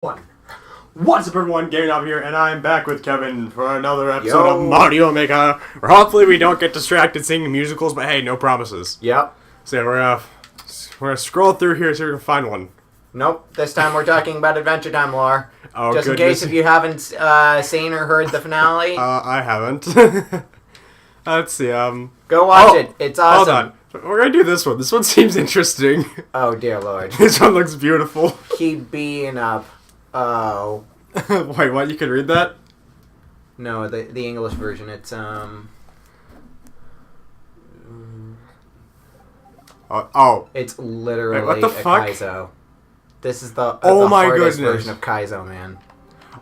One. What's up, everyone? GamingNavi here, and I'm back with Kevin for another episode of Mario Maker. Where hopefully we don't get distracted singing musicals, but hey, no promises. Yep. So yeah, we're gonna scroll through here so we can find one. Nope. This time we're talking about Adventure Time lore. Oh, just goodness. in case if you haven't seen or heard the finale. I haven't. Let's see. Go watch it. It's awesome. Hold on. We're gonna do this one. This one seems interesting. Oh dear lord. This one looks beautiful. Keep being up. Oh. Wait, what? You can read that? No, the English version. It's It's literally what the fuck? Kaizo. This is the my hardest goodness. version of Kaizo, man.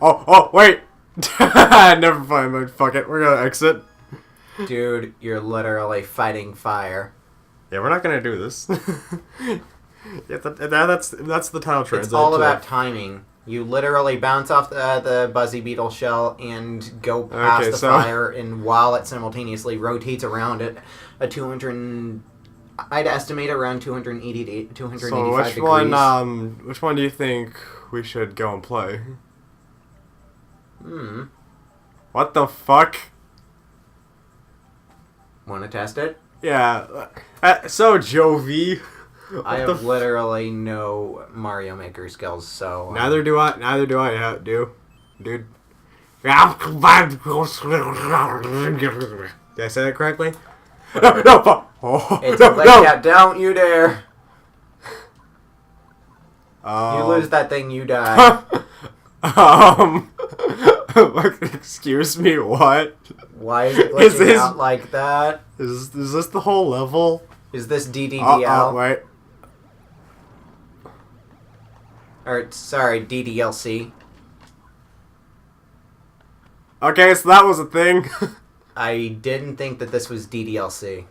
Oh, wait. Never mind. Fuck it. We're gonna exit. Dude, you're literally fighting fire. Yeah, we're not gonna do this. Yeah, that's the title translate. It's all about timing. You literally bounce off the Buzzy Beetle shell and go past the fire, and while it simultaneously rotates around it, I'd estimate around 280 to 285 degrees. Which one do you think we should go and play? What the fuck? Want to test it? Yeah. So, Jovi. I have literally no Mario Maker skills, so... Neither do I. Yeah, dude. Did I say that correctly? No, fuck. Oh, it's a cat. Don't you dare. You lose that thing, you die. Excuse me, what? Why is it glitching out like that? Is this the whole level? Is this DDDL? Wait. Or, sorry, DDLC. Okay, so that was a thing. I didn't think that this was DDLC.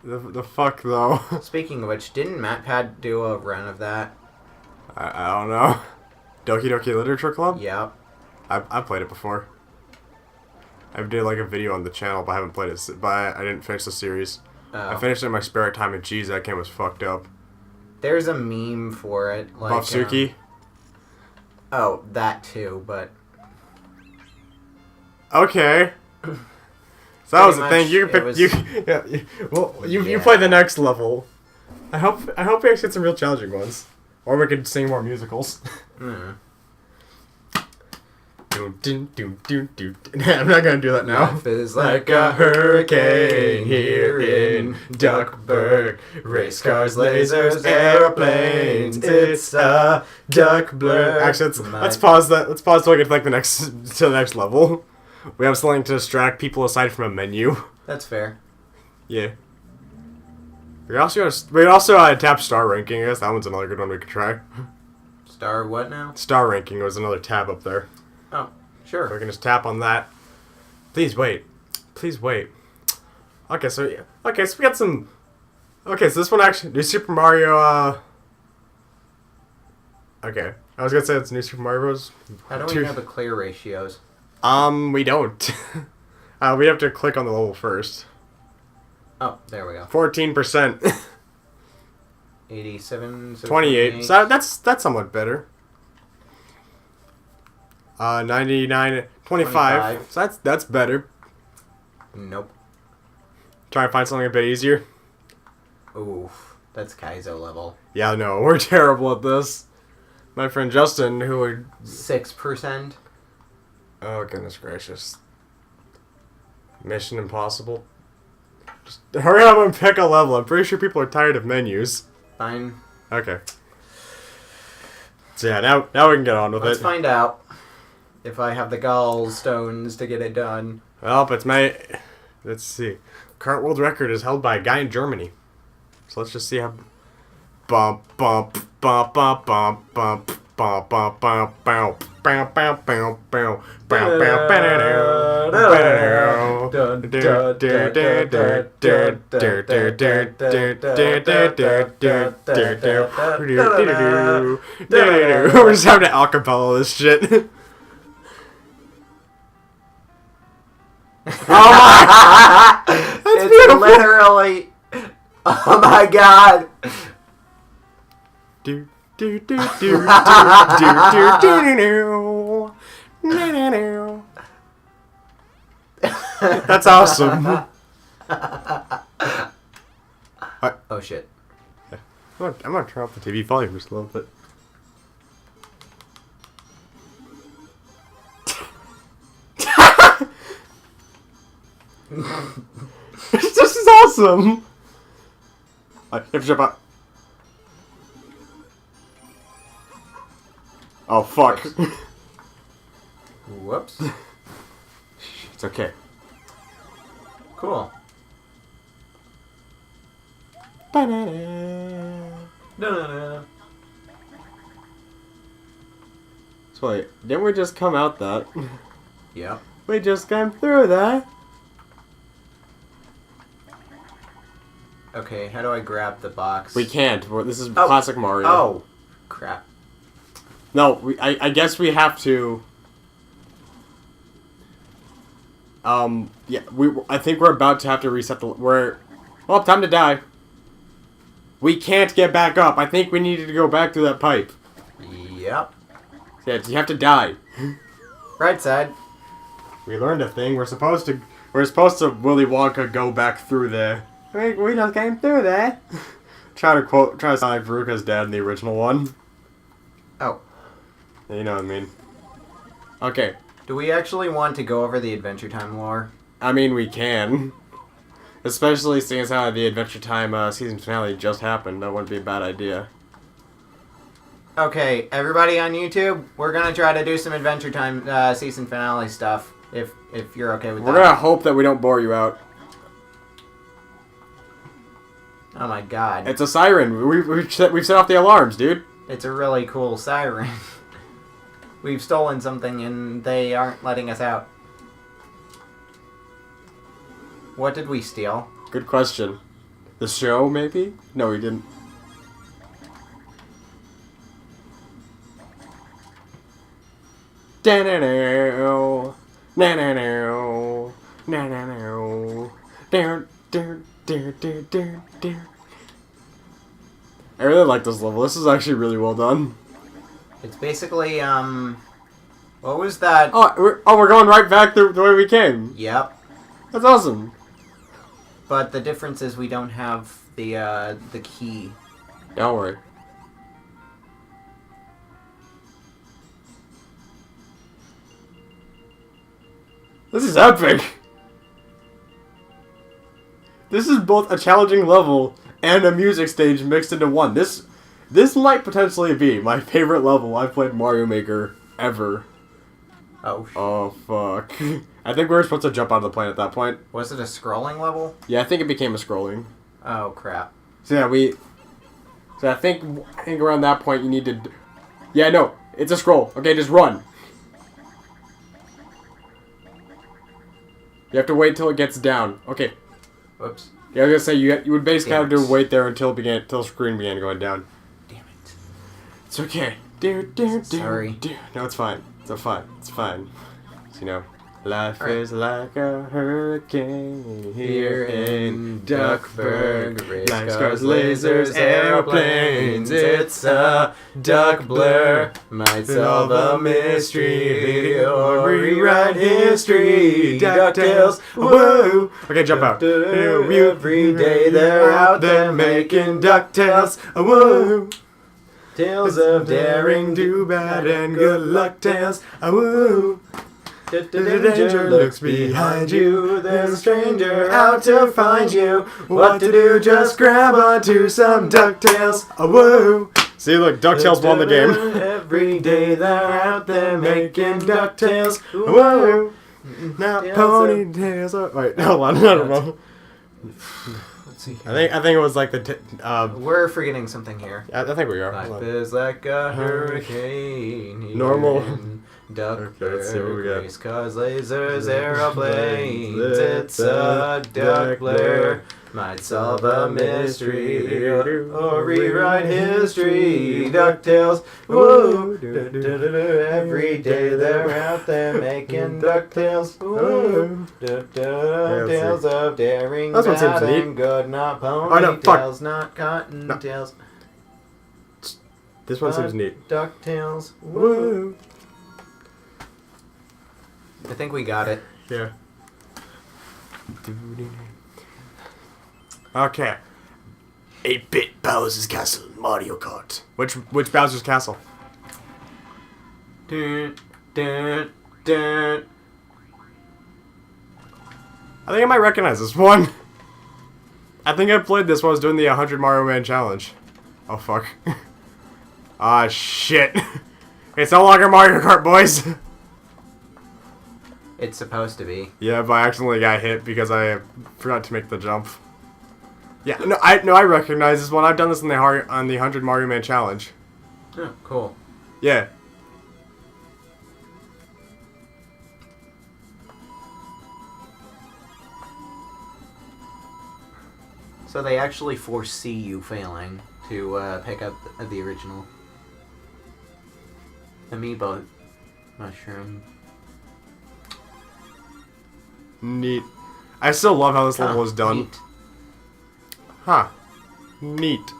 The fuck, though? Speaking of which, didn't MatPat do a run of that? I don't know. Doki Doki Literature Club? Yep. I've played it before. I did like a video on the channel, but I haven't played it. But I didn't finish the series. Oh. I finished it in my spare time, and geez, that game was fucked up. There's a meme for it. Like, Buffsuki? Oh, that too, but... Okay. So that was the thing. You can pick... You play the next level. I hope we actually get some real challenging ones. Or we could sing more musicals. I'm not gonna do that now. Life is like a hurricane here in Duckburg. Race cars, lasers, airplanes. It's a duck blur. Actually, let's pause that. Let's pause till we get to the next level. We have something to distract people aside from a menu. That's fair. Yeah. We also tap star ranking. I guess that one's another good one we could try. Star what now? Star ranking was another tab up there. Oh, sure. So we can just tap on that. Please wait. Please wait. Okay, so we got some. Okay, so this one actually New Super Mario. Okay, I was gonna say it's New Super Mario Bros. How do we know the clear ratios? We don't. We have to click on the level first. Oh, there we go. 14%. 87. 28. So that's somewhat better. 99. 25. So that's better. Nope. Try and find something a bit easier. Oof, that's Kaizo level. Yeah, no, we're terrible at this. My friend Justin, who would 6%. Oh goodness gracious. Mission Impossible. Just hurry up and pick a level. I'm pretty sure people are tired of menus. Fine. Okay. So yeah, now we can get on with it. Let's find out if I have the gallstones to get it done. Well, it's my... Let's see. Current world record is held by a guy in Germany. So let's just see how... Bump, bump, bump, bump, bump, bump, bump, bump, bump, bump, bump, bump, bump, bump, bump, bump, we're just having to acapella this shit. Oh my! That's beautiful. Literally. Oh my god. Do Do do do do do do do. That's awesome. Oh shit. I'm gonna turn off the TV volume just a little bit. This is awesome. I have to jump out. Oh fuck. Whoops. It's okay. Cool. No. So wait, didn't we just come out that? Yep. We just came through that. Okay, how do I grab the box? We can't. This is classic Mario. Oh, crap. No, I guess we have to. Yeah, I think we're about to have to reset the. Well, time to die. We can't get back up. I think we needed to go back through that pipe. Yep. Yeah, you have to die. Right side. We learned a thing. We're supposed to Willy Wonka go back through there. We just came through there. Try to sound like Veruca's dad in the original one. Oh. You know what I mean. Okay. Do we actually want to go over the Adventure Time lore? I mean, we can. Especially seeing as how the Adventure Time season finale just happened. That wouldn't be a bad idea. Okay, everybody on YouTube, we're gonna try to do some Adventure Time season finale stuff. If you're okay with that. We're gonna hope that we don't bore you out. Oh my god. It's a siren. We've set off the alarms, dude. It's a really cool siren. We've stolen something and they aren't letting us out. What did we steal? Good question. The show, maybe? No, we didn't. Da-na-na, na-na-na, na-na-na, down, down, down, down, down, down. I really like this level. This is actually really well done. It's basically, what was that? Oh, we're going right back the way we came. Yep. That's awesome. But the difference is we don't have the key. Don't worry. This is epic. This is both a challenging level and a music stage mixed into one. This might potentially be my favorite level I've played Mario Maker ever. Oh, Oh, fuck. I think we were supposed to jump out of the plane at that point. was it a scrolling level? Yeah, I think it became a scrolling. Oh, crap. So yeah, I think around that point you need to... Yeah, no, it's a scroll. Okay, just run. You have to wait till it gets down. Okay. Whoops. Yeah, I was gonna say you would basically Damn have to it. wait there until the screen began going down. Damn it. It's okay. Sorry. No, it's fine. It's fine. It's fine. So, you know, life All right. is like a hurricane Here in Duckburg, race Lights, cars, lasers, airplanes, it's a duck blur. Might solve a mystery or rewrite history. DuckTales, woo! Okay, jump out. Every day they're out there making DuckTales, woo! Tales of daring, do bad, and good luck tales. Woo! The danger lurks behind you. There's a stranger out to find you. What to do? Just grab onto some DuckTales. Woo! See, look, DuckTales won the game. Every day they're out there making DuckTales. Whoa! Now Tales ponytails are... Wait, hold on, I don't know. Let's see. I think it was like the... We're forgetting something here. I think we are. Life Hold on. is like a hurricane. Here Normal. in Duckburg, Okay, let's see what we got. race cars, lasers, aeroplanes. It's a duck blur. Might solve a mystery or rewrite history. DuckTales, woo! Every day they're out there making DuckTales, woo! Tales of daring, That's what seems bad neat. and good, not Oh, no, fuck. ponytails, not cottontails. This one seems neat. DuckTales. Woo! I think we got it. Yeah. Okay. 8-bit Bowser's Castle, Mario Kart. Which Bowser's Castle? Dun, dun, dun. I think I might recognize this one. I think I played this when I was doing the 100 Mario Man challenge. Oh fuck. Ah shit. It's no longer Mario Kart, boys. It's supposed to be. Yeah, but I accidentally got hit because I forgot to make the jump. Yeah, no, I recognize this one. I've done this on the 100 Mario Man challenge. Oh, cool. Yeah. So they actually foresee you failing to pick up the original amiibo mushroom. Neat. I still love how this level is done. Neat. Huh. Neat.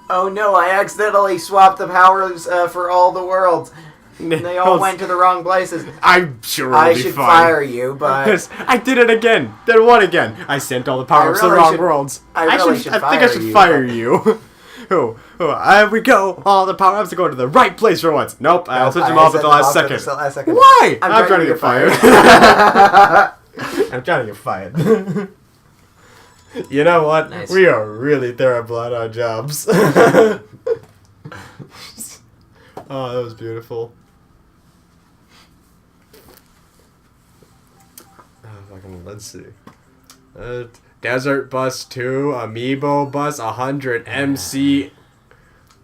Oh no, I accidentally swapped the powers for all the worlds. And they all went to the wrong places. I'm sure I it'll be should fine. fire you, but... Yes, I did it again. Then what again? I sent all the power-ups to the wrong worlds. I think I should fire you. We go. All the power-ups are going to the right place for once. Nope, I'll switch them off at the last second. Why? I'm trying to get fired. I'm trying to get fired. You know what? Nice. We are really terrible at our jobs. Oh, that was beautiful. Let's see. Desert Bus 2, Amiibo Bus 100, MC.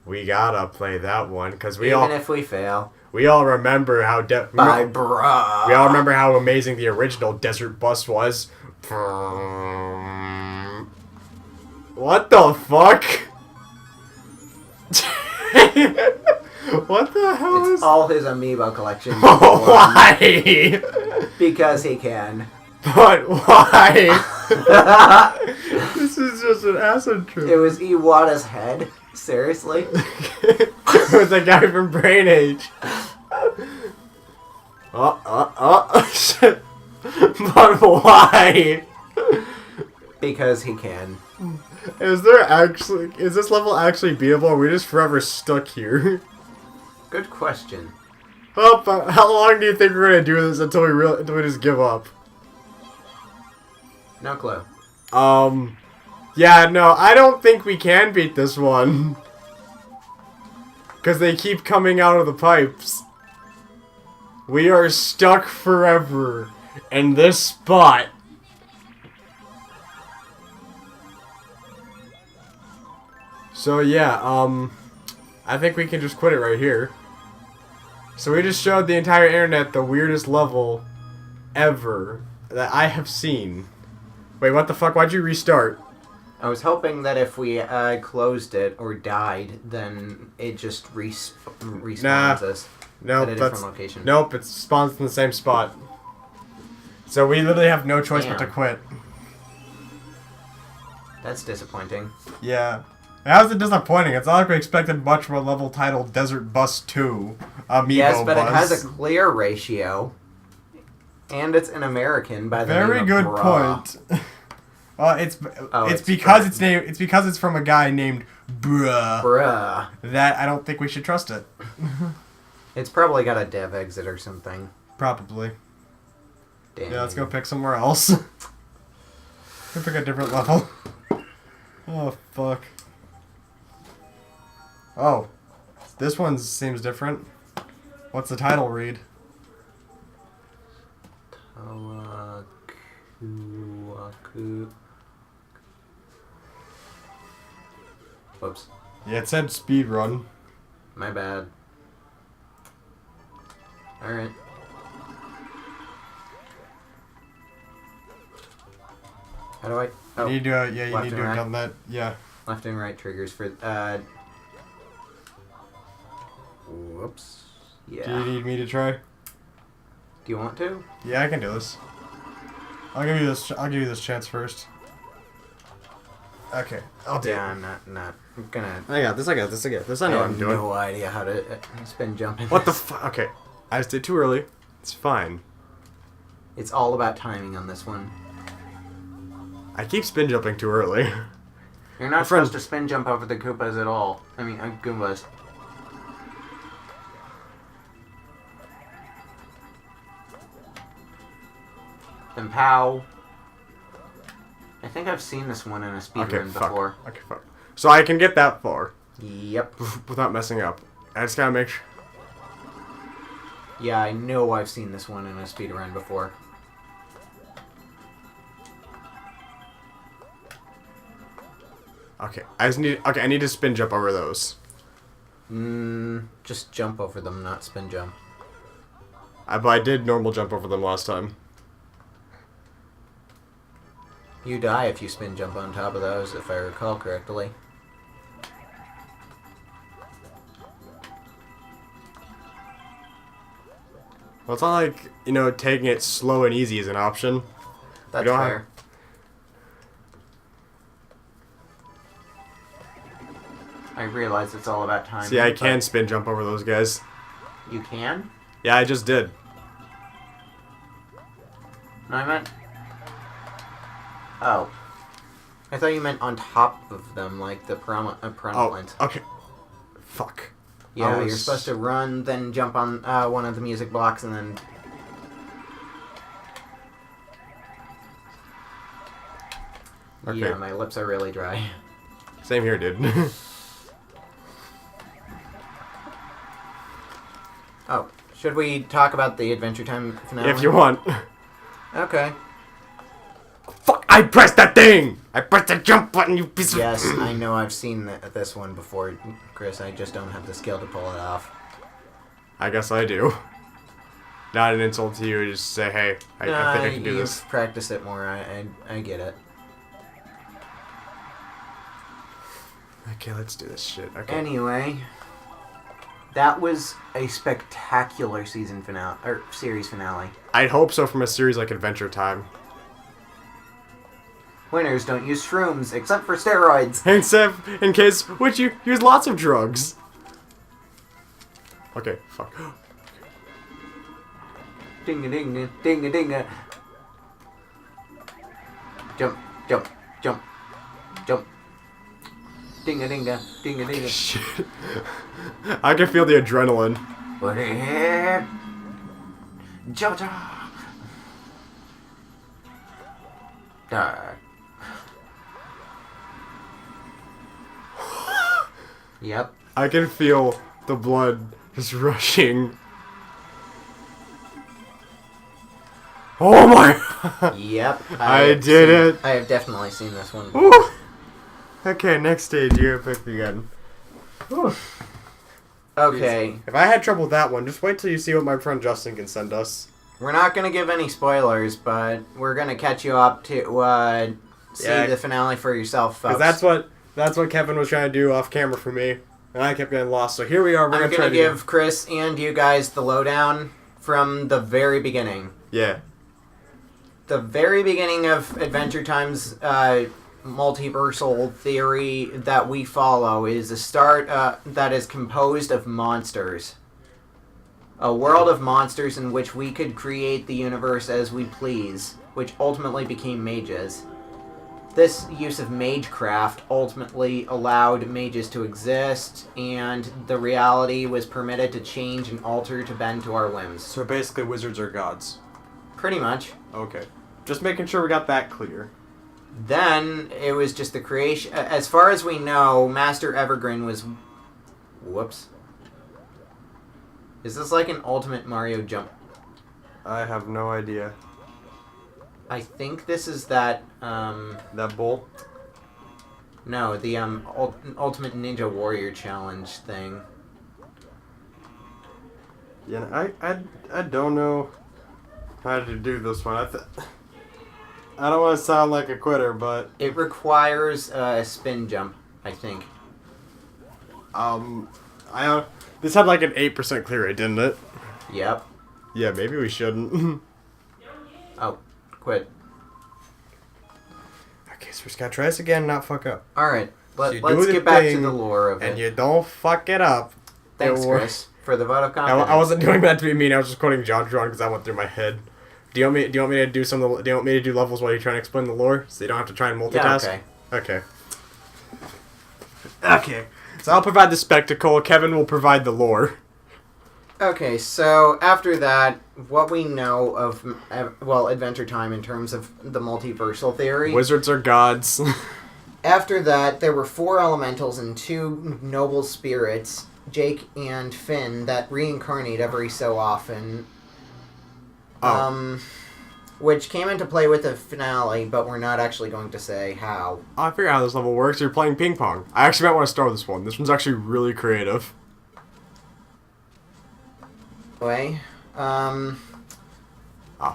We gotta play that one because Even if we fail. we all remember how Bye, bruh. we all remember how amazing the original Desert Bus was. What the fuck? What the hell It's is? all his amiibo collection. Why? Because he can. But why? This is just an acid trip. It was Iwata's head. Seriously? It was the guy from Brain Age. Shit. But why? Because he can. Is this level actually beatable? Or are we just forever stuck here? Good question. Well, but how long do you think we're gonna do this until we just give up? No clue. Yeah, no, I don't think we can beat this one. Because they keep coming out of the pipes. We are stuck forever in this spot. So yeah, I think we can just quit it right here. So we just showed the entire internet the weirdest level ever that I have seen. Wait, what the fuck? Why'd you restart? I was hoping that if we closed it or died, then it just respawns us Nope, at a different location. Nope, it spawns in the same spot. So we literally have no choice but to quit. That's disappointing. Yeah. How's it disappointing? It's not like we expected much from a level titled Desert Bus 2 Amiibo Yes, but Bus. it has a clear ratio. And it's an American by the name of Very good Bruh. point. Well, it's because it's from a guy named Bruh. that I don't think we should trust it. It's probably got a dev exit or something. Probably. Damn. Yeah, let's go pick somewhere else. Let's pick a different level. Oh, fuck. Oh. This one seems different. What's the title read? Whoops. Yeah, it said speed run. My bad. Alright. How do I... Oh, You need to, yeah, you left need to and have right. done that. Yeah. Left and right triggers for... Whoops. Yeah. Do you need me to try? Do you want to? Yeah, I can do this. I'll give you this chance first. Okay, I'll do it. Yeah, I'm not I'm gonna... I got this. I know what I'm doing. No idea how to spin jump in What the this. fuck? Okay. I just did too early. It's fine. It's all about timing on this one. I keep spin jumping too early. You're not supposed to spin jump over the Koopas at all. I mean, Goombas. Then pow. I think I've seen this one in a speedrun before. Okay, fuck. So I can get that far. Yep. Without messing up. I just gotta make sure. Yeah, I know I've seen this one in a speedrun before. Okay, I need to spin jump over those. Just jump over them, not spin jump. But I did normal jump over them last time. You die if you spin jump on top of those, if I recall correctly. Well, it's not like, you know, taking it slow and easy is an option. That's fair. I realize it's all about time. See, I can spin jump over those guys. You can? Yeah, I just did. No, I meant... Oh. I thought you meant on top of them, like the prominent. Oh, okay. Fuck. Yeah, you're supposed to run, then jump on one of the music blocks, and then... Okay. Yeah, my lips are really dry. Same here, dude. Oh, should we talk about the Adventure Time finale? If you want. Okay. Fuck! I pressed that thing! I pressed the jump button, you piece of... Yes, I know I've seen this one before, Chris. I just don't have the skill to pull it off. I guess I do. Not an insult to you, just say, hey, I think I can do this. Practice it more, I get it. Okay, let's do this shit. Okay. Anyway, that was a spectacular season finale, or series finale. I'd hope so from a series like Adventure Time. Winners don't use shrooms, except for steroids. And Sev, in case, which you use lots of drugs. Okay, fuck. Ding-a-ding-a, ding-a-ding-a. Jump, jump, jump, jump. Ding-a-ding-a, ding-a-ding-a. Shit. I can feel the adrenaline. What it? Jump, jump. Yep. I can feel the blood just rushing. Oh my! Yep. I did it. I have definitely seen this one. Woo. Okay, next stage. You're pick again. Whew. Okay. Jeez. If I had trouble with that one, just wait till you see what my friend Justin can send us. We're not going to give any spoilers, but we're going to catch you up to see the finale for yourself, folks. Because that's what Kevin was trying to do off camera for me, and I kept getting lost. So here we are. I'm going to give Chris and you guys the lowdown from the very beginning. Yeah. The very beginning of Adventure Time's multiversal theory that we follow is a start that is composed of monsters. A world of monsters in which we could create the universe as we please, which ultimately became mages. This use of magecraft ultimately allowed mages to exist, and the reality was permitted to change and alter to bend to our whims. So basically, wizards are gods. Pretty much. Okay. Just making sure we got that clear. Then, it was just the creation... As far as we know, Master Evergreen was... Whoops. Is this like an Ultimate Mario jump? I have no idea. I think this is that, That bull? No, the, Ultimate Ninja Warrior Challenge thing. Yeah, I don't know how to do this one. I don't want to sound like a quitter, but... It requires a spin jump, I think. This had like an 8% clear rate, didn't it? Yep. Yeah, maybe we shouldn't. Oh, quit. Okay, so we just gotta try this again and not fuck up. Alright, Let's get back to the lore of and it. you don't fuck it up. Thanks, Chris, for the vote of confidence. I wasn't doing that to be mean. I was just quoting JonTron because that went through my head. Do you want me to do some? Do you want me to do levels while you're trying to explain the lore, so you don't have to try and multitask? Yeah, okay. Okay. So I'll provide the spectacle. Kevin will provide the lore. Okay, so after that, what we know of, Adventure Time in terms of the multiversal theory... Wizards are gods. After that, there were 4 elementals and 2 noble spirits, Jake and Finn, that reincarnate every so often. Which came into play with the finale, but we're not actually going to say how. I figure out how this level works. You're playing ping pong. I actually might want to start with this one. This one's actually really creative. Anyway, oh,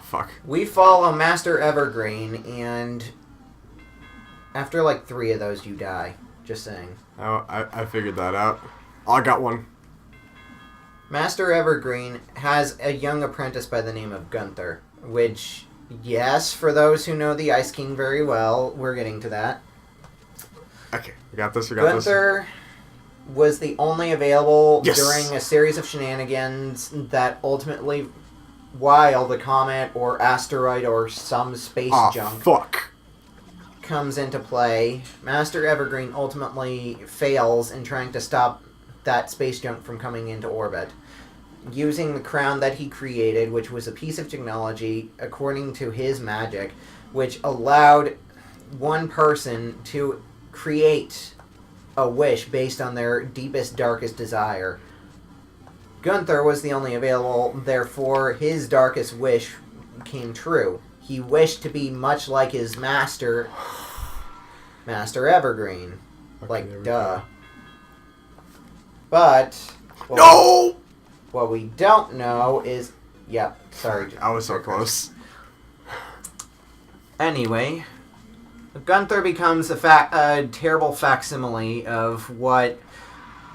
fuck. we follow Master Evergreen, and after like 3 of those, you die. Just saying. Oh, I figured that out. Oh, I got one. Master Evergreen has a young apprentice by the name of Gunther, which, yes, for those who know the Ice King very well, we're getting to that. Okay, we got this, Gunther was the only available Yes. during a series of shenanigans that ultimately, while the comet or asteroid or some space junk fuck. comes into play, Master Evergreen ultimately fails in trying to stop that space junk from coming into orbit. Using the crown that he created, which was a piece of technology, according to his magic, which allowed one person to create a wish based on their deepest, darkest desire. Gunther was the only available, therefore his darkest wish came true. He wished to be much like his master, Master Evergreen. Okay, Like, duh. But... No! What we don't know is... Yeah, sorry. I was so close. Anyway, Gunther becomes a terrible facsimile of what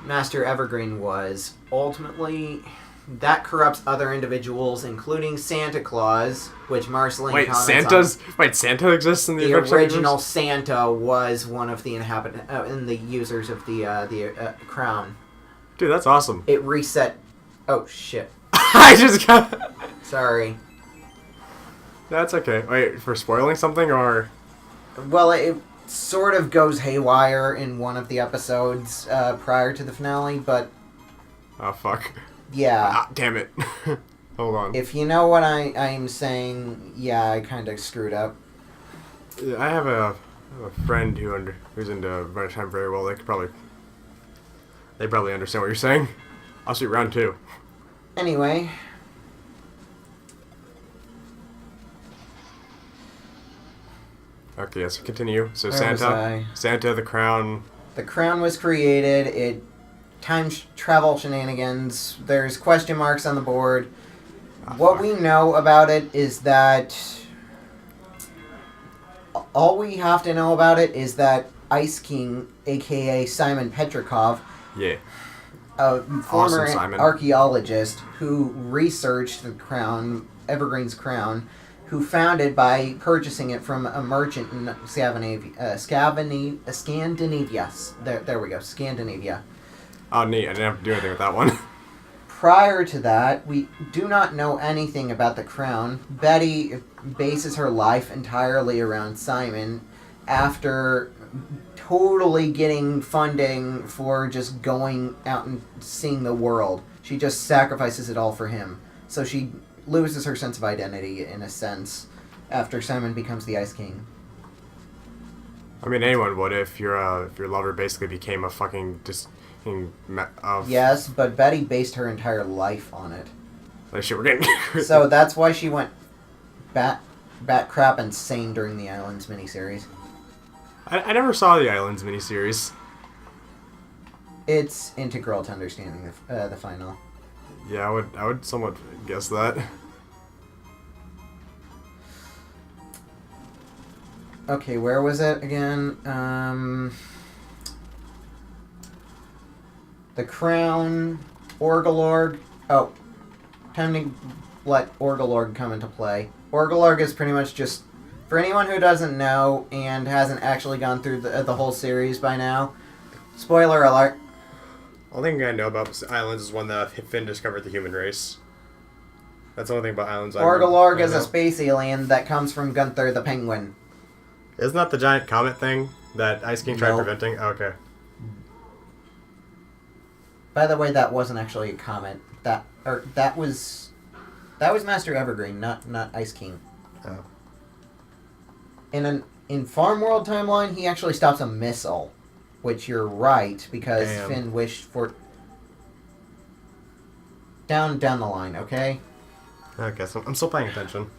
Master Evergreen was. Ultimately, that corrupts other individuals, including Santa Claus, which Marceline comments on. Santa exists in the original Santa was one of the in the users of the crown. Dude, that's awesome. It reset. Oh shit! I just got. Sorry. That's okay. Wait, for spoiling something or? Well, it sort of goes haywire in one of the episodes prior to the finale, but... Oh, fuck. Yeah. Ah, damn it. Hold on. If you know what I'm saying, yeah, I kind of screwed up. I have a friend who's into Adventure Time very well. They probably understand what you're saying. I'll see round 2. Anyway... Okay, yes, continue. So Where Santa, the crown. The crown was created. Time travel shenanigans. There's question marks on the board. What we know about it is that... All we have to know about it is that Ice King, a.k.a. Simon Petrikov, Yeah. a former Simon. archaeologist who researched the crown, Evergreen's crown, who found it by purchasing it from a merchant in Scandinavia. There we go, Scandinavia. Oh, neat. I didn't have to do anything with that one. Prior to that, we do not know anything about the crown. Betty bases her life entirely around Simon after totally getting funding for just going out and seeing the world. She just sacrifices it all for him. So she loses her sense of identity, in a sense, after Simon becomes the Ice King. I mean, anyone would if your lover basically became a fucking Yes, but Betty based her entire life on it. Like shit, we're getting. So that's why she went bat crap insane during the Islands miniseries. I never saw the Islands miniseries. It's integral to understanding the final. Yeah, I would somewhat guess that. Okay, where was it again? The Crown, Orgelorg. Oh, time to let Orgelorg come into play. Orgelorg is pretty much just For anyone who doesn't know and hasn't actually gone through the whole series by now, spoiler alert. Only thing I know about islands is when the Finn discovered the human race. That's the only thing about islands. Orgalorg is a space alien that comes from Gunther the Penguin. Isn't that the giant comet thing that Ice King tried preventing? Oh, okay. By the way, that wasn't actually a comet. That was Master Evergreen, not Ice King. Oh. In Farm World timeline, he actually stops a missile, which you're right because Finn wished for. Down the line, okay. Okay, so I'm still paying attention.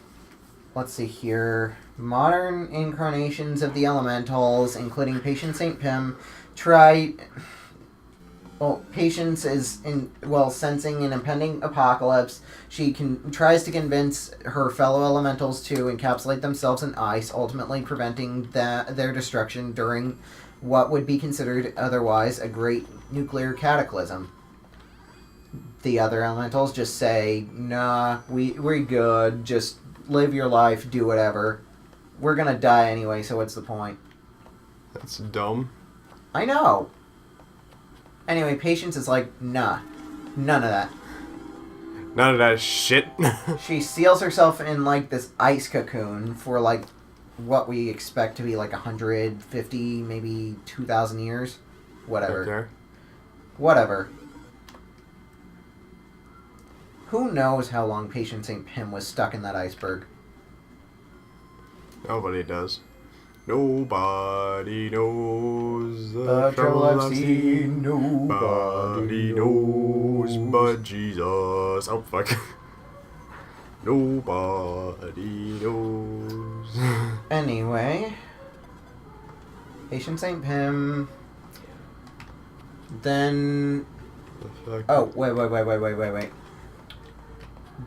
Let's see here. Modern incarnations of the elementals, including Patient St. Pym, try. Well, Patience is sensing an impending apocalypse. She tries to convince her fellow elementals to encapsulate themselves in ice, ultimately preventing their destruction during what would be considered otherwise a great nuclear cataclysm. The other elementals just say, "Nah, we're good. Just live your life, do whatever. We're gonna die anyway, so what's the point?" That's dumb. I know. Anyway, Patience is like, nah, none of that. None of that shit. She seals herself in like this ice cocoon for like what we expect to be like 150, maybe 2,000 years. Whatever. Okay. Whatever. Who knows how long Patient St. Pym was stuck in that iceberg? Nobody does. Nobody knows the trouble I've seen. Nobody knows but Jesus. Oh, fuck. Nobody knows. Anyway. Patient St. Pym. Then... Oh, wait.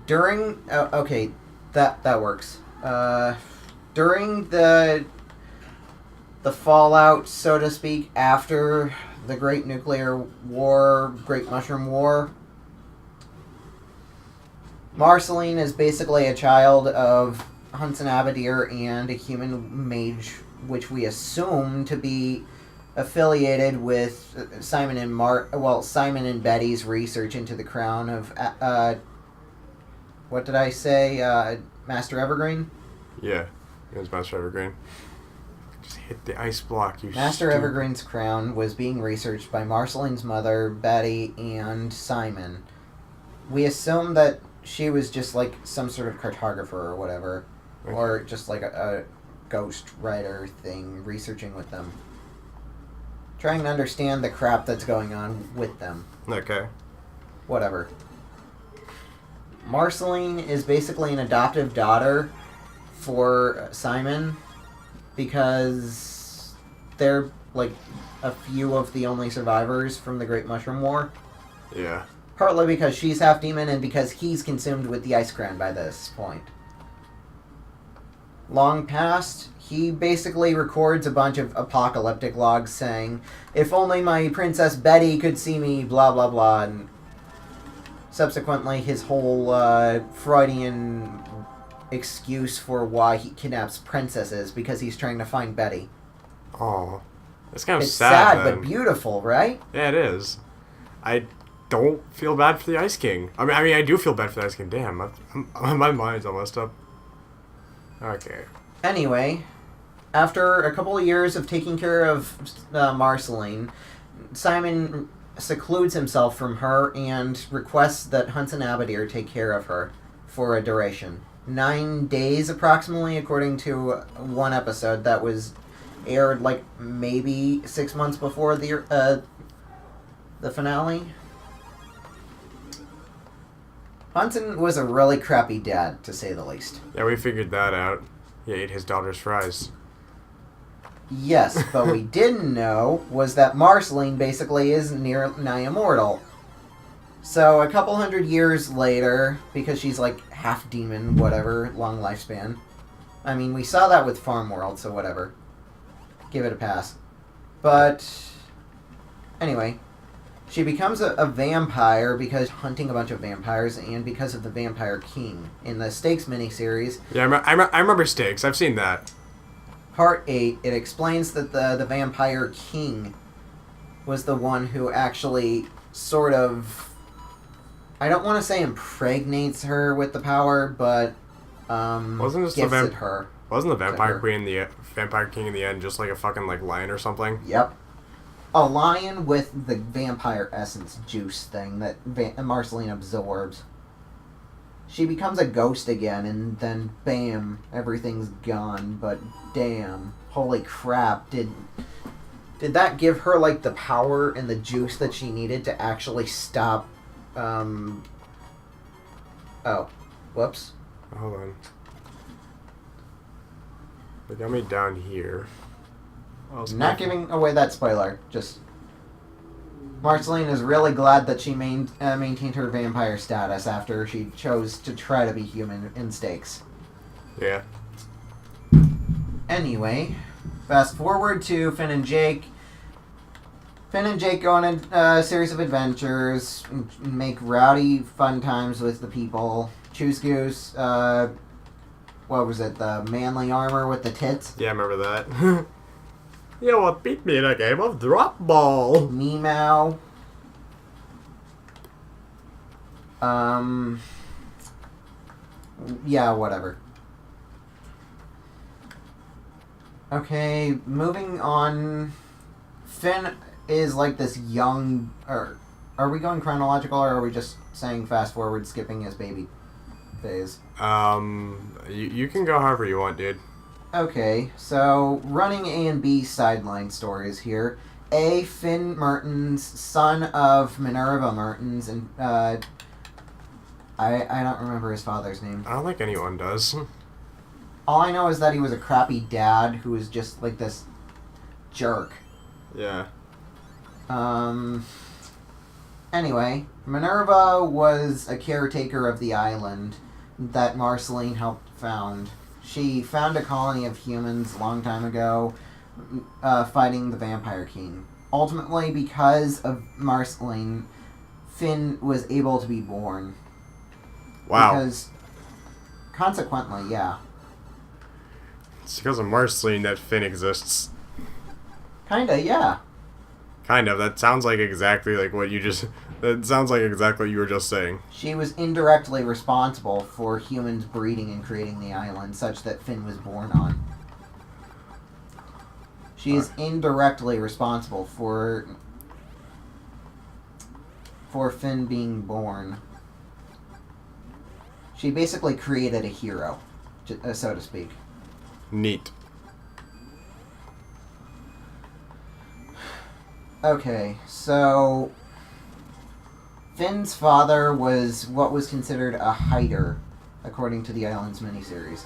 During... okay, that works. During the fallout, so to speak, after the Great Nuclear War, Great Mushroom War, Marceline is basically a child of Hudson Abadir and a human mage, which we assume to be affiliated with Simon and Betty's research into the crown of what did I say? Master Evergreen? Yeah, it was Master Evergreen. Just hit the ice block, you Master Evergreen's crown was being researched by Marceline's mother, Betty, and Simon. We assume that she was just like some sort of cartographer or whatever. Okay. Or just like a ghost writer thing, researching with them. Trying to understand the crap that's going on with them. Okay. Whatever. Marceline is basically an adoptive daughter for Simon because they're like a few of the only survivors from the Great Mushroom War. Yeah. Partly because she's half demon and because he's consumed with the ice crown by this point. Long past, he basically records a bunch of apocalyptic logs saying, "If only my Princess Betty could see me, blah blah blah," and subsequently his whole Freudian excuse for why he kidnaps princesses because he's trying to find Betty. Oh, it's kind of it's sad but beautiful, right? Yeah, it is. I don't feel bad for the Ice King. I mean, I do feel bad for the Ice King. Damn, my mind's all messed up. Okay. Anyway, after a couple of years of taking care of Marceline, Simon secludes himself from her and requests that Hudson Abadir take care of her for a duration. 9 days, approximately, according to one episode that was aired, like, maybe 6 months before the finale. Hudson was a really crappy dad, to say the least. Yeah, we figured that out. He ate his daughter's fries. Yes, but we didn't know was that Marceline basically is nigh immortal. So a couple hundred years later, because she's like half demon, whatever, long lifespan. I mean, we saw that with Farm World, so whatever. Give it a pass. But anyway, She becomes a vampire because hunting a bunch of vampires and because of the Vampire King. In the Stakes miniseries, Yeah, I remember Stakes. I've seen that. Part 8, it explains that the Vampire King was the one who actually sort of... I don't want to say impregnates her with the power, but Wasn't this gifts it her. Wasn't the Vampire her. Queen the Vampire King in the end just like a fucking like lion or something? Yep. A lion with the vampire essence juice thing that Marceline absorbs. She becomes a ghost again, and then bam, everything's gone. But damn, holy crap! Did that give her like the power and the juice that she needed to actually stop? Oh, whoops. Hold on. They got me down here. Not giving away that spoiler. Just Marceline is really glad that she maintained her vampire status after she chose to try to be human in Stakes. Yeah. Anyway, fast forward to Finn and Jake. Finn and Jake go on a series of adventures, make rowdy fun times with the people. Choose Goose, what was it, the manly armor with the tits? Yeah, I remember that. You will beat me in a game of drop ball. Meow. Yeah, whatever. Okay, moving on. Finn is like this young... Are we going chronological, or are we just saying fast forward, skipping his baby phase? You can go however you want, dude. Okay, so running A and B sideline stories here. A, Finn Mertens, son of Minerva Mertens, and I don't remember his father's name. I don't think anyone does. All I know is that he was a crappy dad who was just like this jerk. Yeah. Anyway, Minerva was a caretaker of the island that Marceline helped found. She found a colony of humans a long time ago, fighting the Vampire King. Ultimately, because of Marceline, Finn was able to be born. Wow. Because, consequently, yeah. It's because of Marceline that Finn exists. Kinda, yeah. Kind of. That sounds like exactly like what you just... That sounds like exactly what you were just saying. She was indirectly responsible for humans breeding and creating the island, such that Finn was born on. She is indirectly responsible for Finn being born. She basically created a hero, so to speak. Neat. Okay, so Finn's father was what was considered a hider, according to the island's miniseries.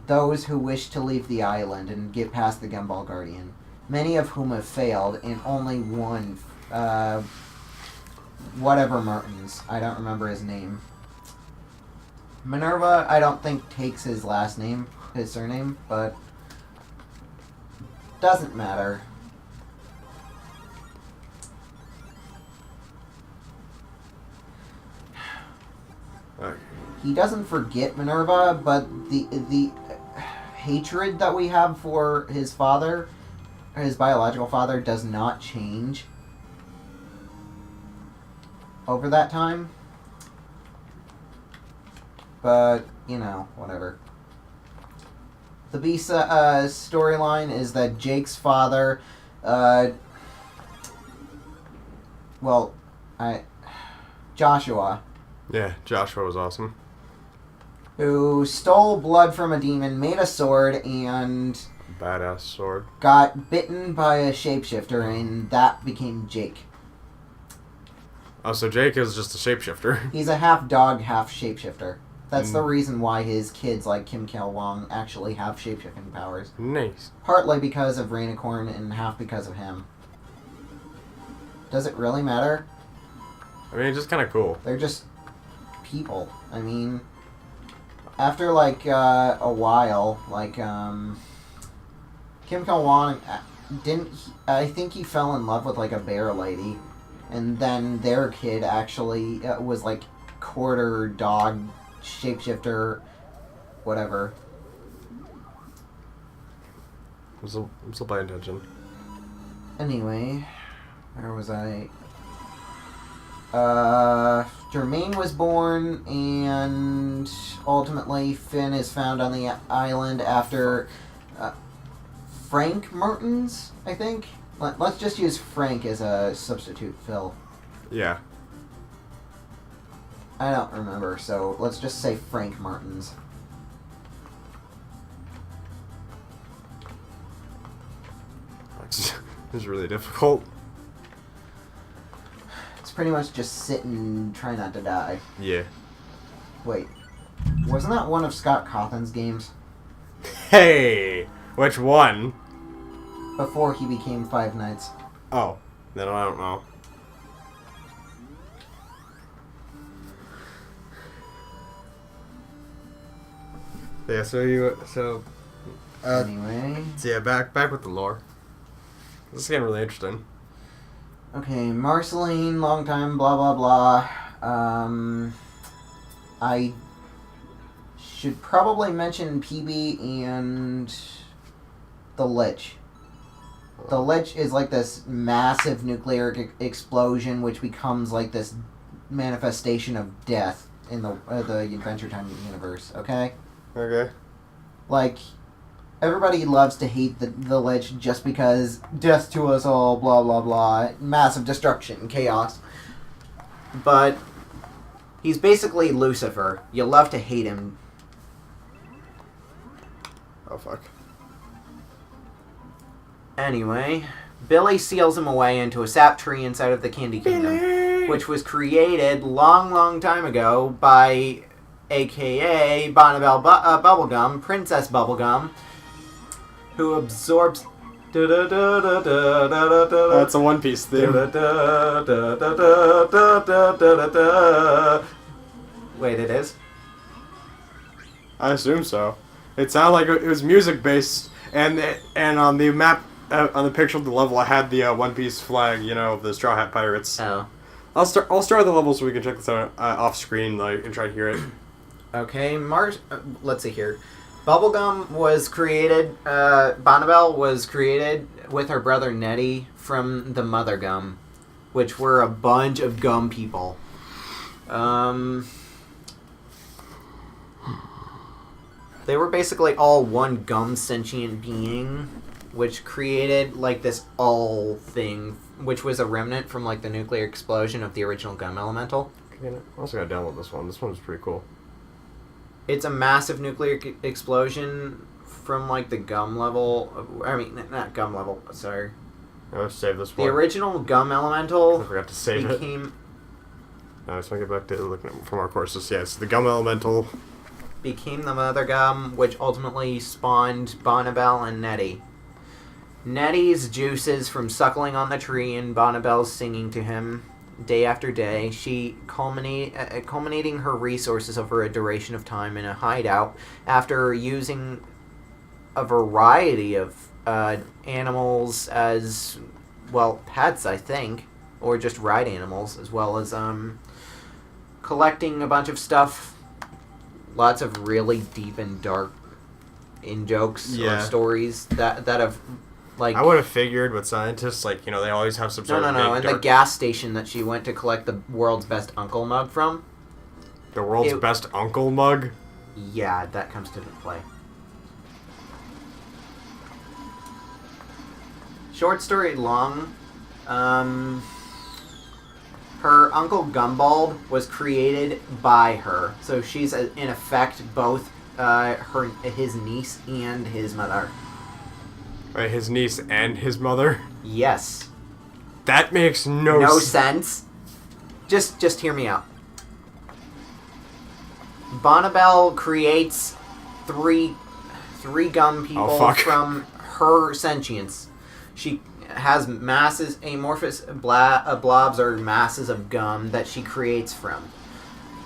Those who wish to leave the island and get past the Gumball Guardian, many of whom have failed, and only one, whatever Mertens, I don't remember his name. Minerva, I don't think takes his last name, his surname, but doesn't matter. Okay. He doesn't forget Minerva, but the hatred that we have for his father, his biological father, does not change over that time. But, you know, whatever. The Bisa storyline is that Jake's father, Joshua, Yeah, Joshua was awesome. who stole blood from a demon, made a sword, and Badass sword. got bitten by a shapeshifter, and that became Jake. Oh, so Jake is just a shapeshifter. He's a half dog, half shapeshifter. That's the reason why his kids, like Kim Kill Wong, actually have shapeshifting powers. Nice. Partly because of Rainicorn and half because of him. Does it really matter? I mean, it's just kind of cool. They're just people. I mean, after like a while, like Kim Kill Wong I think he fell in love with like a bear lady, and then their kid actually was like quarter dog, shapeshifter, whatever. I'm still paying attention. Anyway, where was I? Jermaine was born, and ultimately Finn is found on the island after Frank Martins, I think. Let's just use Frank as a substitute, Phil. Yeah. I don't remember, so let's just say Frank Martins. It's really difficult. It's pretty much just sit and try not to die. Yeah. Wait, wasn't that one of Scott Cawthon's games? Hey! Which one? Before he became Five Nights. Oh. Then I don't know. Yeah, Anyway. So yeah, back with the lore. This is getting really interesting. Okay, Marceline, long time, blah blah blah. I should probably mention PB and the Lich. The Lich is like this massive nuclear explosion, which becomes like this manifestation of death in the Adventure Time universe. Okay. Okay. Like, everybody loves to hate the Lich just because death to us all, blah blah blah, massive destruction, chaos. But he's basically Lucifer. You love to hate him. Oh fuck. Anyway, Billy seals him away into a sap tree inside of the Candy Kingdom, which was created long time ago by a.k.a. Bonnabelle Bubblegum, Princess Bubblegum, who absorbs... That's a One Piece theme. Wait, it is? I assume so. It sounded like it was music based, and on the map, on the picture of the level, I had the One Piece flag, of the Straw Hat Pirates. Oh. I'll start the level so we can check this out off screen, and try to hear it. Okay, let's see here. Bubblegum was created, Bonnabelle was created with her brother Nettie from the Mother Gum, which were a bunch of gum people. They were basically all one gum sentient being, which created like this all thing, which was a remnant from like the nuclear explosion of the original gum elemental. I also gotta download this one. This one's pretty cool. It's a massive nuclear explosion from like the gum level. I mean, not gum level. Sorry. Let's save this one. The original gum elemental I forgot to save it. No, I just want to get back to looking at from our courses. Yes, the gum elemental became the Mother Gum, which ultimately spawned Bonnabelle and Nettie. Nettie's juices from suckling on the tree and Bonnabelle's singing to him day after day, she culminating her resources over a duration of time in a hideout after using a variety of animals as, well, pets, I think, or just ride animals, as well as collecting a bunch of stuff, lots of really deep and dark in-jokes or stories that have... Like, I would have figured with scientists, they always have some sort of No. And the gas station that she went to collect the world's best uncle mug from. The world's best uncle mug? Yeah, that comes to play. Short story long, her Uncle Gumbald was created by her. So she's, in effect, both his niece and his mother. Right, his niece and his mother? Yes. That makes no sense. Just hear me out. Bonnabelle creates three gum people from her sentience. She has amorphous blobs or masses of gum that she creates from.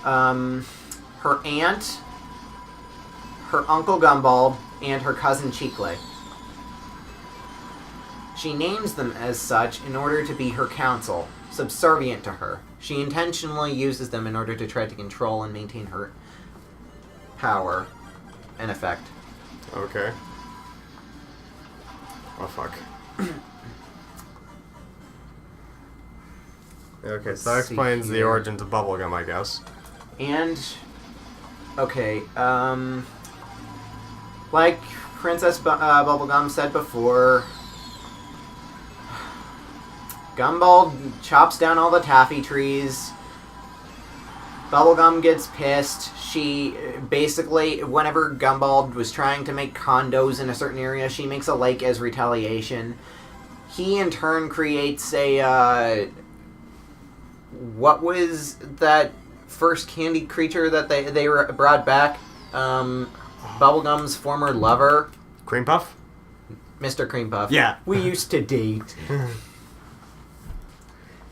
Her aunt, her Uncle Gumbald, and her cousin Cheekley. She names them as such in order to be her counsel. subservient to her. She intentionally uses them in order to try to control and maintain her power and effect. Okay. Oh, fuck. Okay, so that explains the origins of bubblegum, I guess. And, okay, like Princess Bubblegum said before, Gumball chops down all the taffy trees. Bubblegum gets pissed. She basically, whenever Gumball was trying to make condos in a certain area, she makes a lake as retaliation. He in turn creates a, what was that first candy creature that they brought back? Bubblegum's former lover. Cream Puff? Mr. Cream Puff. Yeah. We used to date.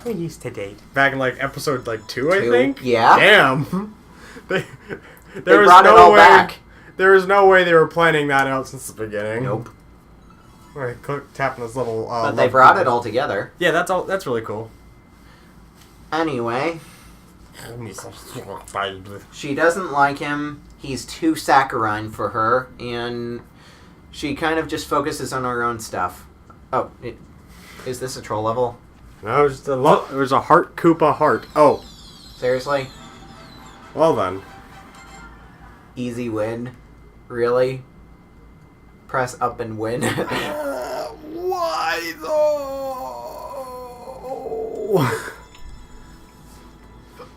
We used to date. Back in, like, episode, 2, I 2? think? Yeah. Damn. They brought it all back. There was no way they were planning that out since the beginning. Nope. Right, tapping this little... but they brought it all together. Yeah, that's really cool. Anyway. She doesn't like him. He's too saccharine for her. And she kind of just focuses on her own stuff. Oh, is this a troll level? No, it was a Heart Koopa heart. Oh. Seriously? Well then. Easy win? Really? Press up and win? Why though?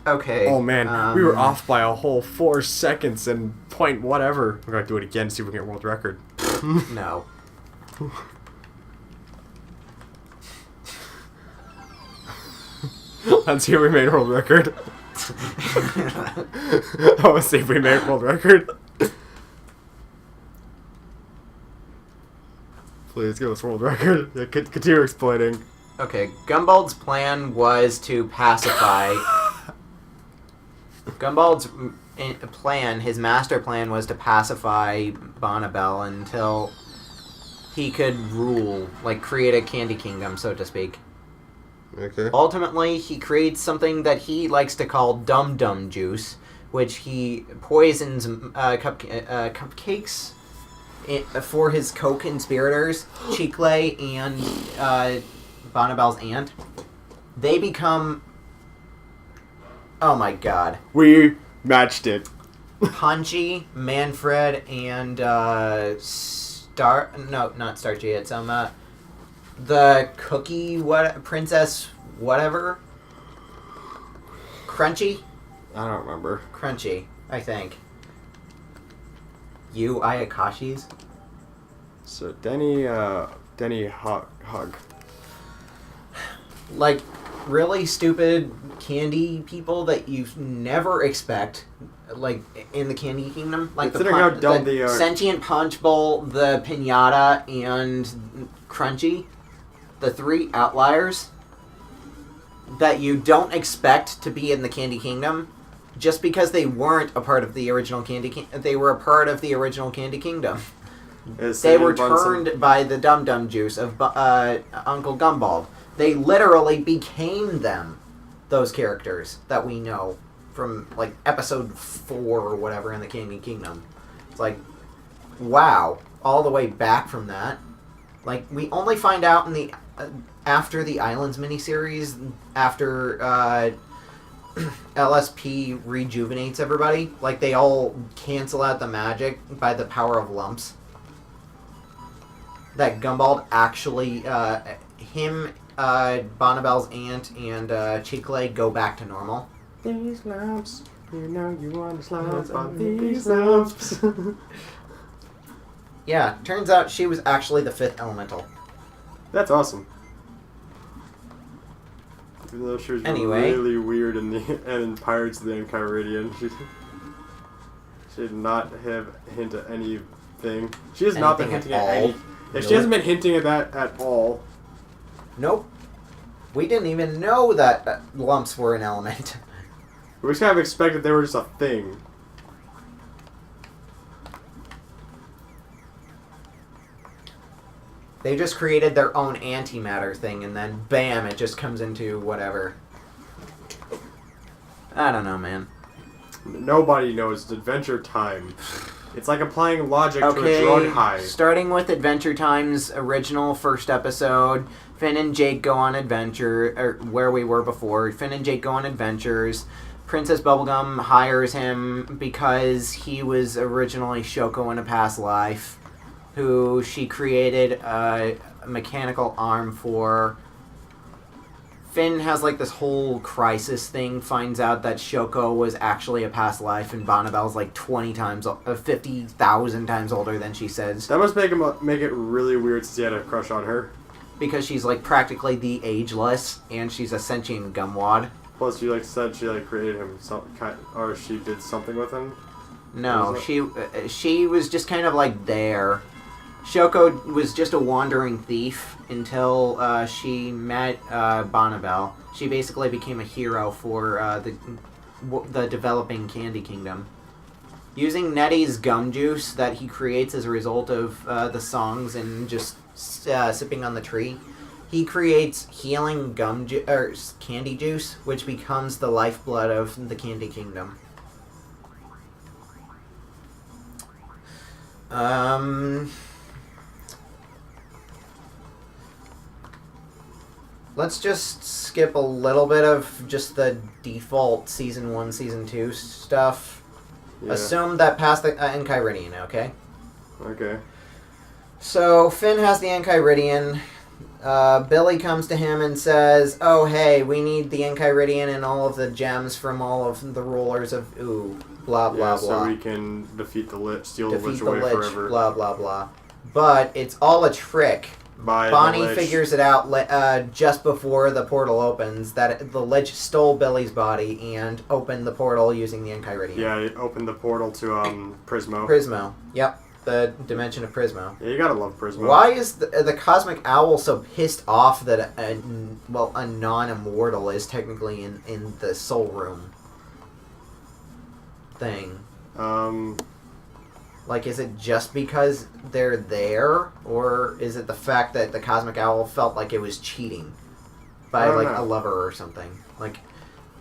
Okay. Oh man, we were off by a whole 4 seconds and point whatever. We're gonna do it again, see if we can get a world record. No. Let's see if we made a world record. I want to see if we made a world record. Please give us a world record. Yeah, continue explaining. Okay, Gumbald's plan was to pacify... Gumbald's plan, his master plan, was to pacify Bonnabelle until he could rule, like create a candy kingdom, so to speak. Okay. Ultimately, he creates something that he likes to call Dum Dum Juice, which he poisons cupcakes for his co-conspirators, Chicle and Bonnabelle's aunt. They become... Oh my god. We matched it. Punchy, Manfred, and No, not Starchy. It's the cookie princess whatever. Crunchy. I don't remember. Crunchy, I think. You Ayakashis. So Denny Hug. Like really stupid candy people that you never expect, like in the Candy Kingdom, like the sentient punch bowl, the pinata, and Crunchy, the 3 outliers that you don't expect to be in the Candy Kingdom, just because they weren't a part of the original they were a part of the original Candy Kingdom. They were turned by the Dum Dum Juice of Uncle Gumball. They literally became them, those characters that we know from, like, episode 4 or whatever in the Candy Kingdom. It's like, wow, all the way back from that. Like, we only find out in the after the Islands miniseries, after LSP rejuvenates everybody, like, they all cancel out the magic by the power of lumps. That Gumball actually, Bonnabelle's aunt and Chicle go back to normal. These lumps, you know you want to slap on these lumps. Yeah, turns out she was actually the 5th elemental. That's awesome. Even though she was really weird in Pirates of the Enchiridion, she did not have hint at anything. She has not been hinting at any. Yeah, she hasn't been hinting at that at all. Nope. We didn't even know that lumps were an element. We just kind of expected they were just a thing. They just created their own antimatter thing, and then bam, it just comes into whatever. I don't know, man. Nobody knows Adventure Time. It's like applying logic to a drug high. Starting with Adventure Time's original first episode, Finn and Jake go on adventure, or where we were before. Finn and Jake go on adventures. Princess Bubblegum hires him because he was originally Shoko in a past life, who she created a mechanical arm for. Finn has like this whole crisis thing, finds out that Shoko was actually a past life, and Bonnibel's like 50,000 times older than she says. That must make it really weird since he had a crush on her. Because she's like practically the ageless, and she's a sentient gumwad. Plus, she said she created him or she did something with him. No, she was just kind of like there. Shoko was just a wandering thief until she met Bonnibel. She basically became a hero for the developing Candy Kingdom. Using Nettie's gum juice that he creates as a result of the songs and just sipping on the tree, he creates healing candy juice, which becomes the lifeblood of the Candy Kingdom. Let's just skip a little bit of just the default Season 1, Season 2 stuff. Yeah. Assume that past the Enchiridion, okay? Okay. So, Finn has the Enchiridion. Billy comes to him and says, oh, hey, we need the Enchiridion and all of the gems from all of the rulers of blah, blah, blah. So we can defeat the Lich, steal the Lich away forever. Blah, blah, blah. But it's all a trick. Bonnie figures it out just before the portal opens that the Lich stole Billy's body and opened the portal using the Enchiridion. Yeah, it opened the portal to Prismo. Prismo, yep. The dimension of Prismo. Yeah, you gotta love Prismo. Why is the Cosmic Owl so pissed off that a non-immortal is technically in the Soul Room thing? Like, is it just because they're there, or is it the fact that the Cosmic Owl felt like it was cheating by, a lover or something? Like,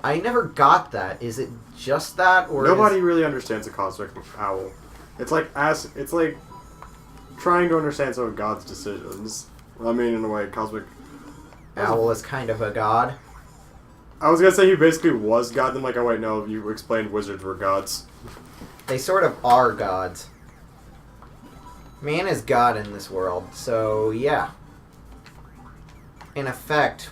I never got that. Is it just that, or nobody really understands the Cosmic Owl. It's like trying to understand some of God's decisions. I mean, in a way, Cosmic Owl is kind of a god. I was gonna say he basically was God, then oh wait, no, you explained wizards were gods. They sort of are gods. Man is God in this world, so yeah. In effect,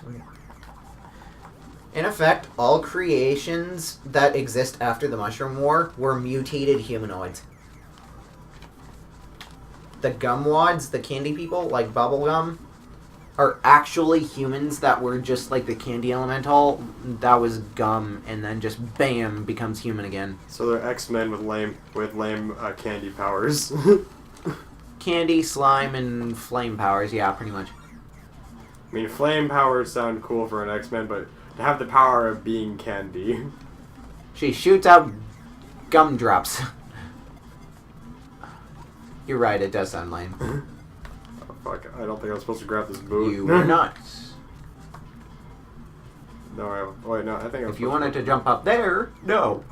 all creations that exist after the Mushroom War were mutated humanoids. The Gumwads, the candy people, like Bubblegum, are actually humans that were just like the candy elemental that was gum and then just bam becomes human again. So they're X-Men with lame candy powers. Candy, slime, and flame powers, yeah, pretty much. I mean, flame powers sound cool for an X-Men, but to have the power of being candy. She shoots out gumdrops. You're right, it does sound lame. Oh, fuck, I don't think I'm supposed to grab this boot. You were not. No, I think I'm If you wanted to jump up there, no.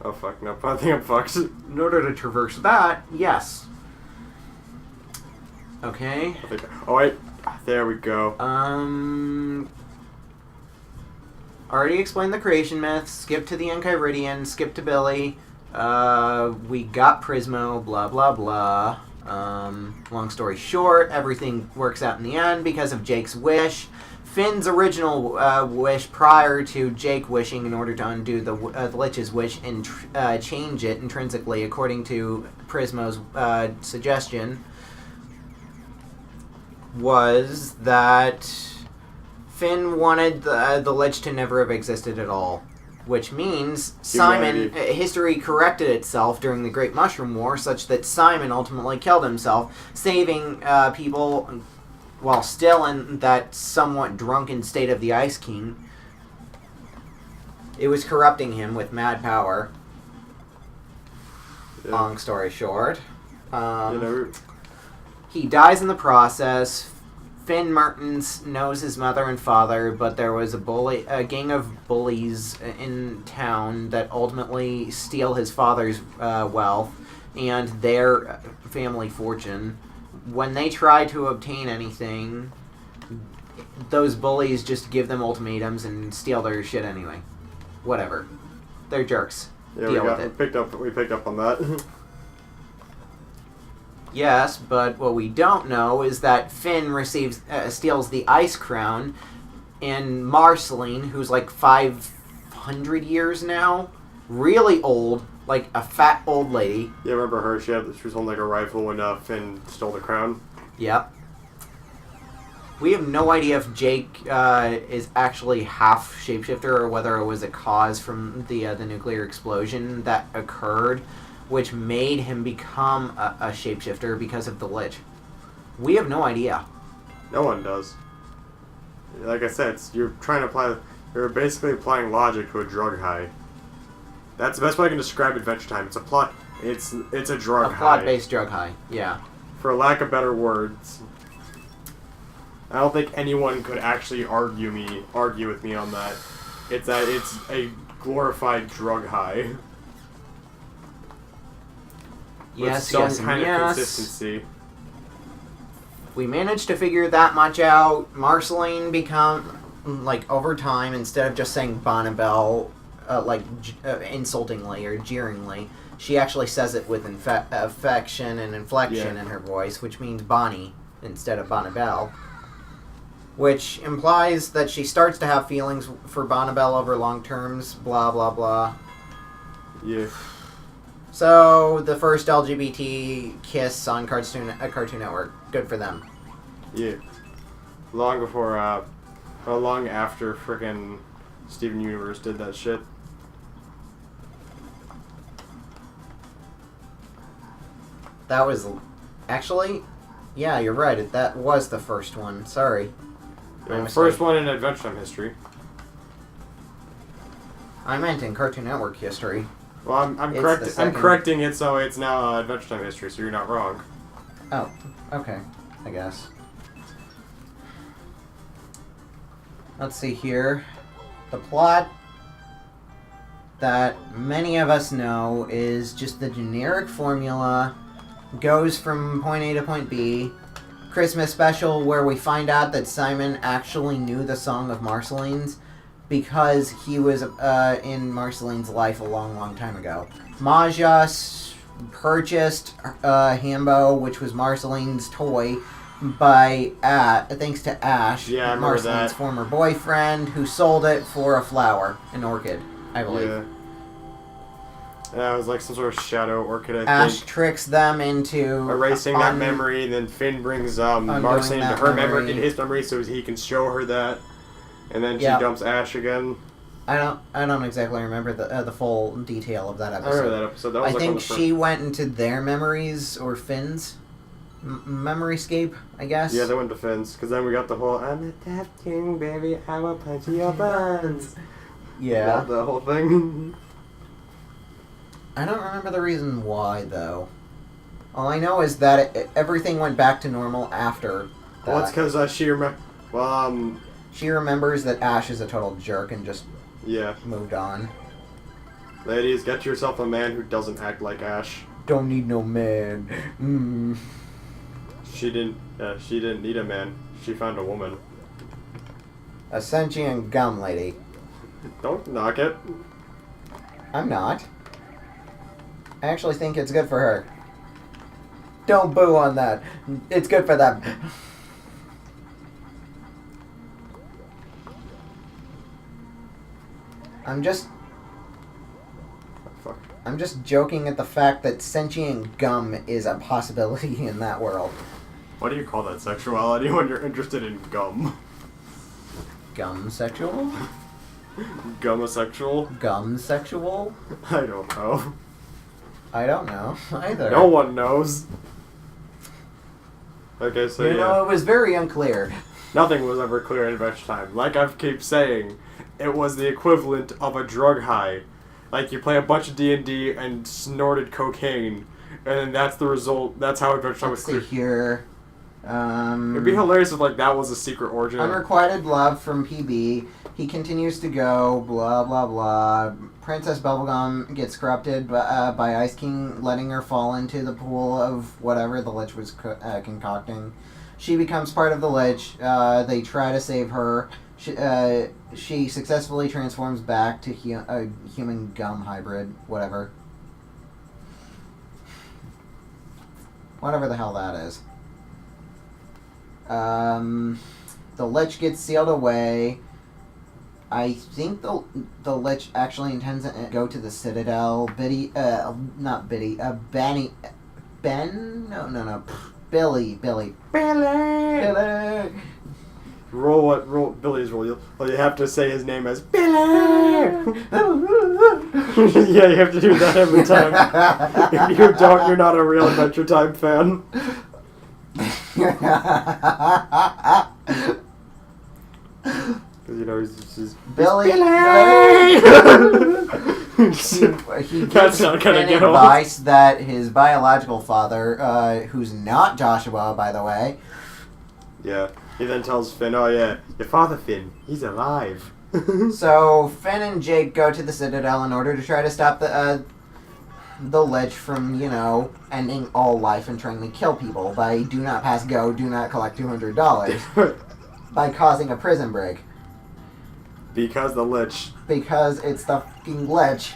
Oh, fuck, no, I think I'm fucked. In order to traverse that, yes. Okay. Wait, there we go. Already explained the creation myth. Skip to the Enchiridion. Skip to Billy. We got Prismo. Blah blah blah. Long story short, everything works out in the end because of Jake's wish. Finn's original wish prior to Jake wishing in order to undo the Lich's wish and change it intrinsically according to Prismo's suggestion was that Finn wanted the Lich to never have existed at all. Which means history corrected itself during the Great Mushroom War such that Simon ultimately killed himself, saving people while still in that somewhat drunken state of the Ice King. It was corrupting him with mad power. Yeah. Long story short. He dies in the process. Finn Martins knows his mother and father, but there was a gang of bullies in town that ultimately steal his father's wealth and their family fortune. When they try to obtain anything, those bullies just give them ultimatums and steal their shit anyway. Whatever. They're jerks. Yeah, Deal with it. we picked up on that. Yes, but what we don't know is that Finn steals the Ice Crown, and Marceline, who's like 500 years now, really old, like a fat old lady. Yeah, remember her? She was holding like a rifle when Finn stole the crown. Yep. We have no idea if Jake is actually half shapeshifter or whether it was a cause from the nuclear explosion that occurred, which made him become a shapeshifter because of the Lich. We have no idea. No one does. Like I said, you're basically applying logic to a drug high. That's the best way I can describe Adventure Time. It's a plot. It's a drug high. A plot-based drug high. Yeah. For lack of better words, I don't think anyone could actually argue with me on that. It's a glorified drug high. Yes, with yes, some kind yes. of consistency. We managed to figure that much out. Marceline become, like, over time, instead of just saying Bonnabelle, insultingly or jeeringly, she actually says it with affection and inflection in her voice, which means Bonnie instead of Bonnabelle. Which implies that she starts to have feelings for Bonnabelle over long terms, blah, blah, blah. Yeah. So, the first LGBT kiss on Cartoon Network. Good for them. Yeah. Long after frickin' Steven Universe did that shit. That was... Actually, yeah, you're right. That was the first one. Sorry. Yeah, the first one in Adventure Time history. I meant in Cartoon Network history. Well, I'm correcting it, so it's now Adventure Time history, so you're not wrong. Oh, okay. I guess. Let's see here. The plot that many of us know is just the generic formula. Goes from point A to point B. Christmas special where we find out that Simon actually knew the song of Marceline's because he was in Marceline's life a long, long time ago. Maja purchased Hambo, which was Marceline's toy, thanks to Ash, yeah, Marceline's former boyfriend, who sold it for a flower, an orchid, I believe. Yeah. Yeah, it was like some sort of shadow orchid, I think. Ash tricks them into... erasing that memory, and then Finn brings Marceline into her memory, in his memory, so he can show her that. And then she dumps Ash again. I don't exactly remember the full detail of that episode. I remember that episode. That was I think she went into their memories, or Finn's memoryscape, I guess. Yeah, they went to Finn's, because then we got the whole, I'm a deaf king, baby, I will punch your buns. Yeah. The whole thing. I don't remember the reason why, though. All I know is that everything went back to normal after that. Well, it's because she remembers that Ash is a total jerk and just moved on. Ladies, get yourself a man who doesn't act like Ash. Don't need no man. She didn't need a man. She found a woman. A sentient gum lady. Don't knock it. I'm not. I actually think it's good for her. Don't boo on that. It's good for them. I'm just joking at the fact that sentient gum is a possibility in that world. What do you call that sexuality when you're interested in gum? Gum sexual? Gumisexual? Gum sexual? I don't know. I don't know either. No one knows. Okay, so it was very unclear. Nothing was ever clear in Adventure Time. Like I keep saying, it was the equivalent of a drug high. Like you play a bunch of D&D and snorted cocaine, and then that's the result. That's how Adventure Time was clear. Here. It'd be hilarious if like that was a secret origin. Unrequited love from PB. He continues to go, blah, blah, blah. Princess Bubblegum gets corrupted by Ice King letting her fall into the pool of whatever the Lich was concocting. She becomes part of the Lich. They try to save her. She successfully transforms back to a human gum hybrid, whatever. Whatever the hell that is. The Lich gets sealed away. I think the Lich actually intends to go to the Citadel. Billy. Billy. Roll Billy's roll. Well, you have to say his name as Billy. Yeah, you have to do that every time. If you don't, you're not a real Adventure Time fan. Because, you know, he's just... Billy! He That's gives not gonna Finn get old. advice that his biological father, who's not Joshua, by the way... Yeah. He then tells Finn, oh yeah, your father Finn, he's alive. So, Finn and Jake go to the Citadel in order to try to stop the Lich from, you know, ending all life and trying to kill people by do not pass go, do not collect $200 by causing a prison break. Because the Lich. Because it's the fucking Lich.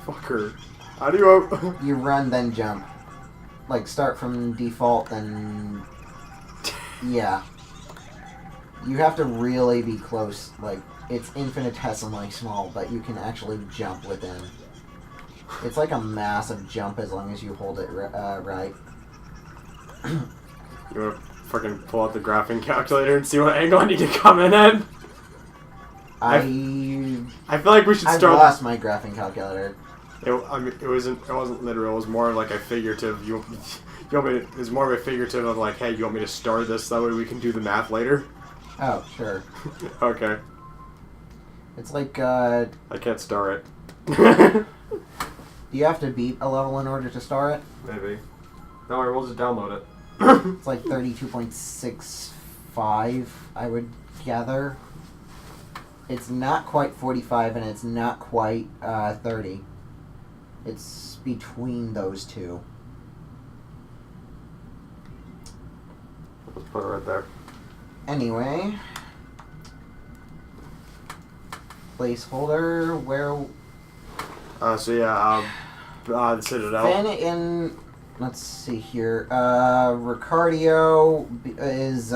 Fucker. How do you... You run, then jump. Like, start from default, then... Yeah. You have to really be close. Like, it's infinitesimally small, but you can actually jump within. It's like a massive jump as long as you hold it right. You want to fucking pull out the graphing calculator and see what angle I need to come in at? I feel like we should start... I've lost my graphing calculator. It wasn't literal. It was more like a figurative. You want me to, it was more of a figurative of like, hey, you want me to start this? That way we can do the math later. Oh, sure. Okay. It's like I can't start it. Do you have to beat a level in order to start it? Maybe. No, we'll just download it. It's like 32.65, I would gather. It's not quite 45 and it's not quite 30. It's between those two. Let's put it right there. Anyway. Placeholder, where... So yeah, the Citadel. Finn in... Let's see here. Ricardio is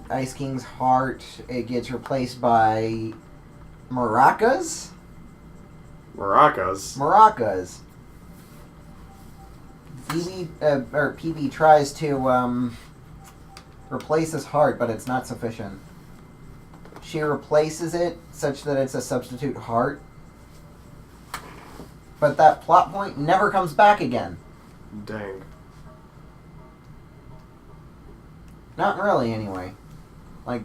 Ice King's heart. It gets replaced by Maracas? Maracas? PB tries to replace his heart, but it's not sufficient. She replaces it such that it's a substitute heart. But that plot point never comes back again. Dang. Not really, anyway. Like,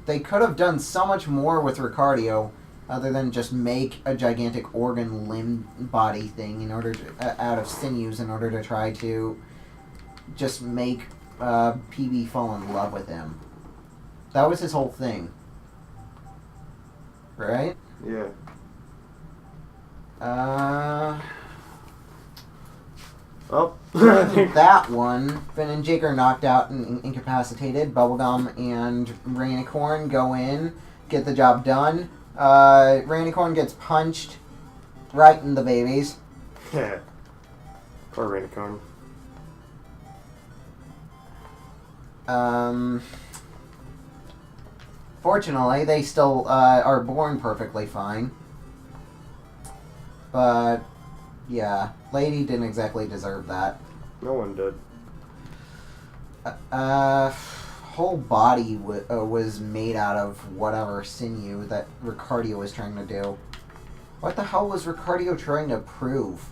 they could have done so much more with Ricardio other than just make a gigantic organ limb body thing in order to, out of sinews in order to try to just make PB fall in love with him. That was his whole thing. Right? Yeah. Oh. That one, Finn and Jake are knocked out and incapacitated. Bubblegum and Rainicorn go in, get the job done. Rainicorn gets punched right in the babies. Yeah. Poor Rainicorn. Fortunately, they still are born perfectly fine. But, yeah, Lady didn't exactly deserve that. No one did. Whole body was made out of whatever sinew that Ricardio was trying to do. What the hell was Ricardio trying to prove?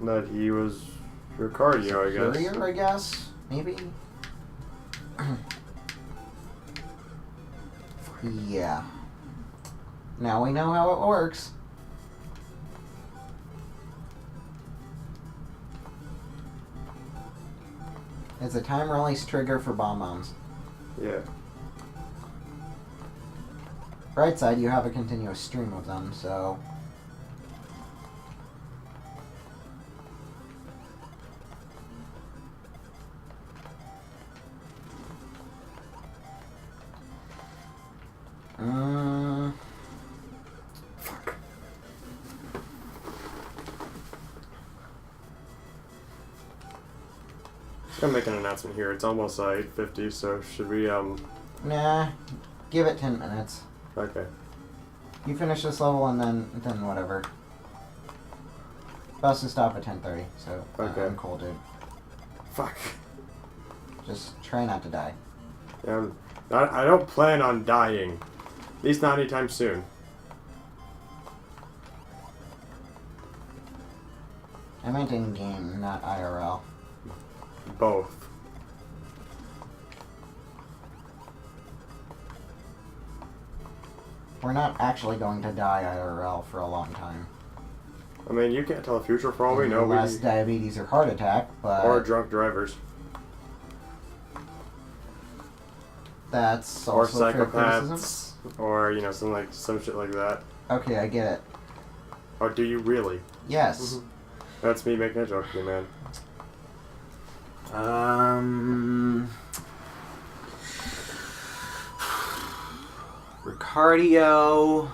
That he was Ricardio, I guess. Superior, I guess? Maybe? Yeah. Now we know how it works. It's a time release trigger for bomb bombs. Yeah. Bright side, you have a continuous stream of them, so... Fuck. I'm gonna make an announcement here. It's almost 8:50, so should we, Nah, give it 10 minutes. Okay. You finish this level and then whatever. Bus will stop at 10:30, so Okay. I'm cool, dude. Fuck. Just try not to die. Yeah, I don't plan on dying. At least not anytime soon. I meant in game, not IRL. Both. We're not actually going to die IRL for a long time. I mean, you can't tell the future for all we know. Unless diabetes or heart attack, but... Or drunk drivers. That's Or also a fair criticism. psychopaths. Or, you know, some shit like that. Okay, I get it. Or do you really? Yes. That's me making a joke to you, man. Ricardio,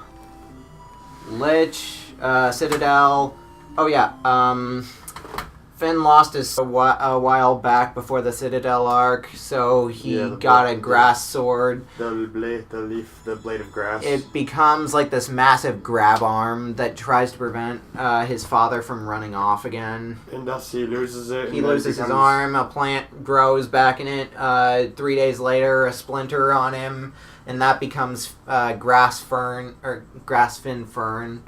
Lich, Citadel. Oh yeah, Finn lost his a while back before the Citadel arc, so he got a grass sword. The blade of grass. It becomes like this massive grab arm that tries to prevent his father from running off again. And thus he loses it. He loses his arm, a plant grows back in it. 3 days later, a splinter on him, and that becomes grass fin fern,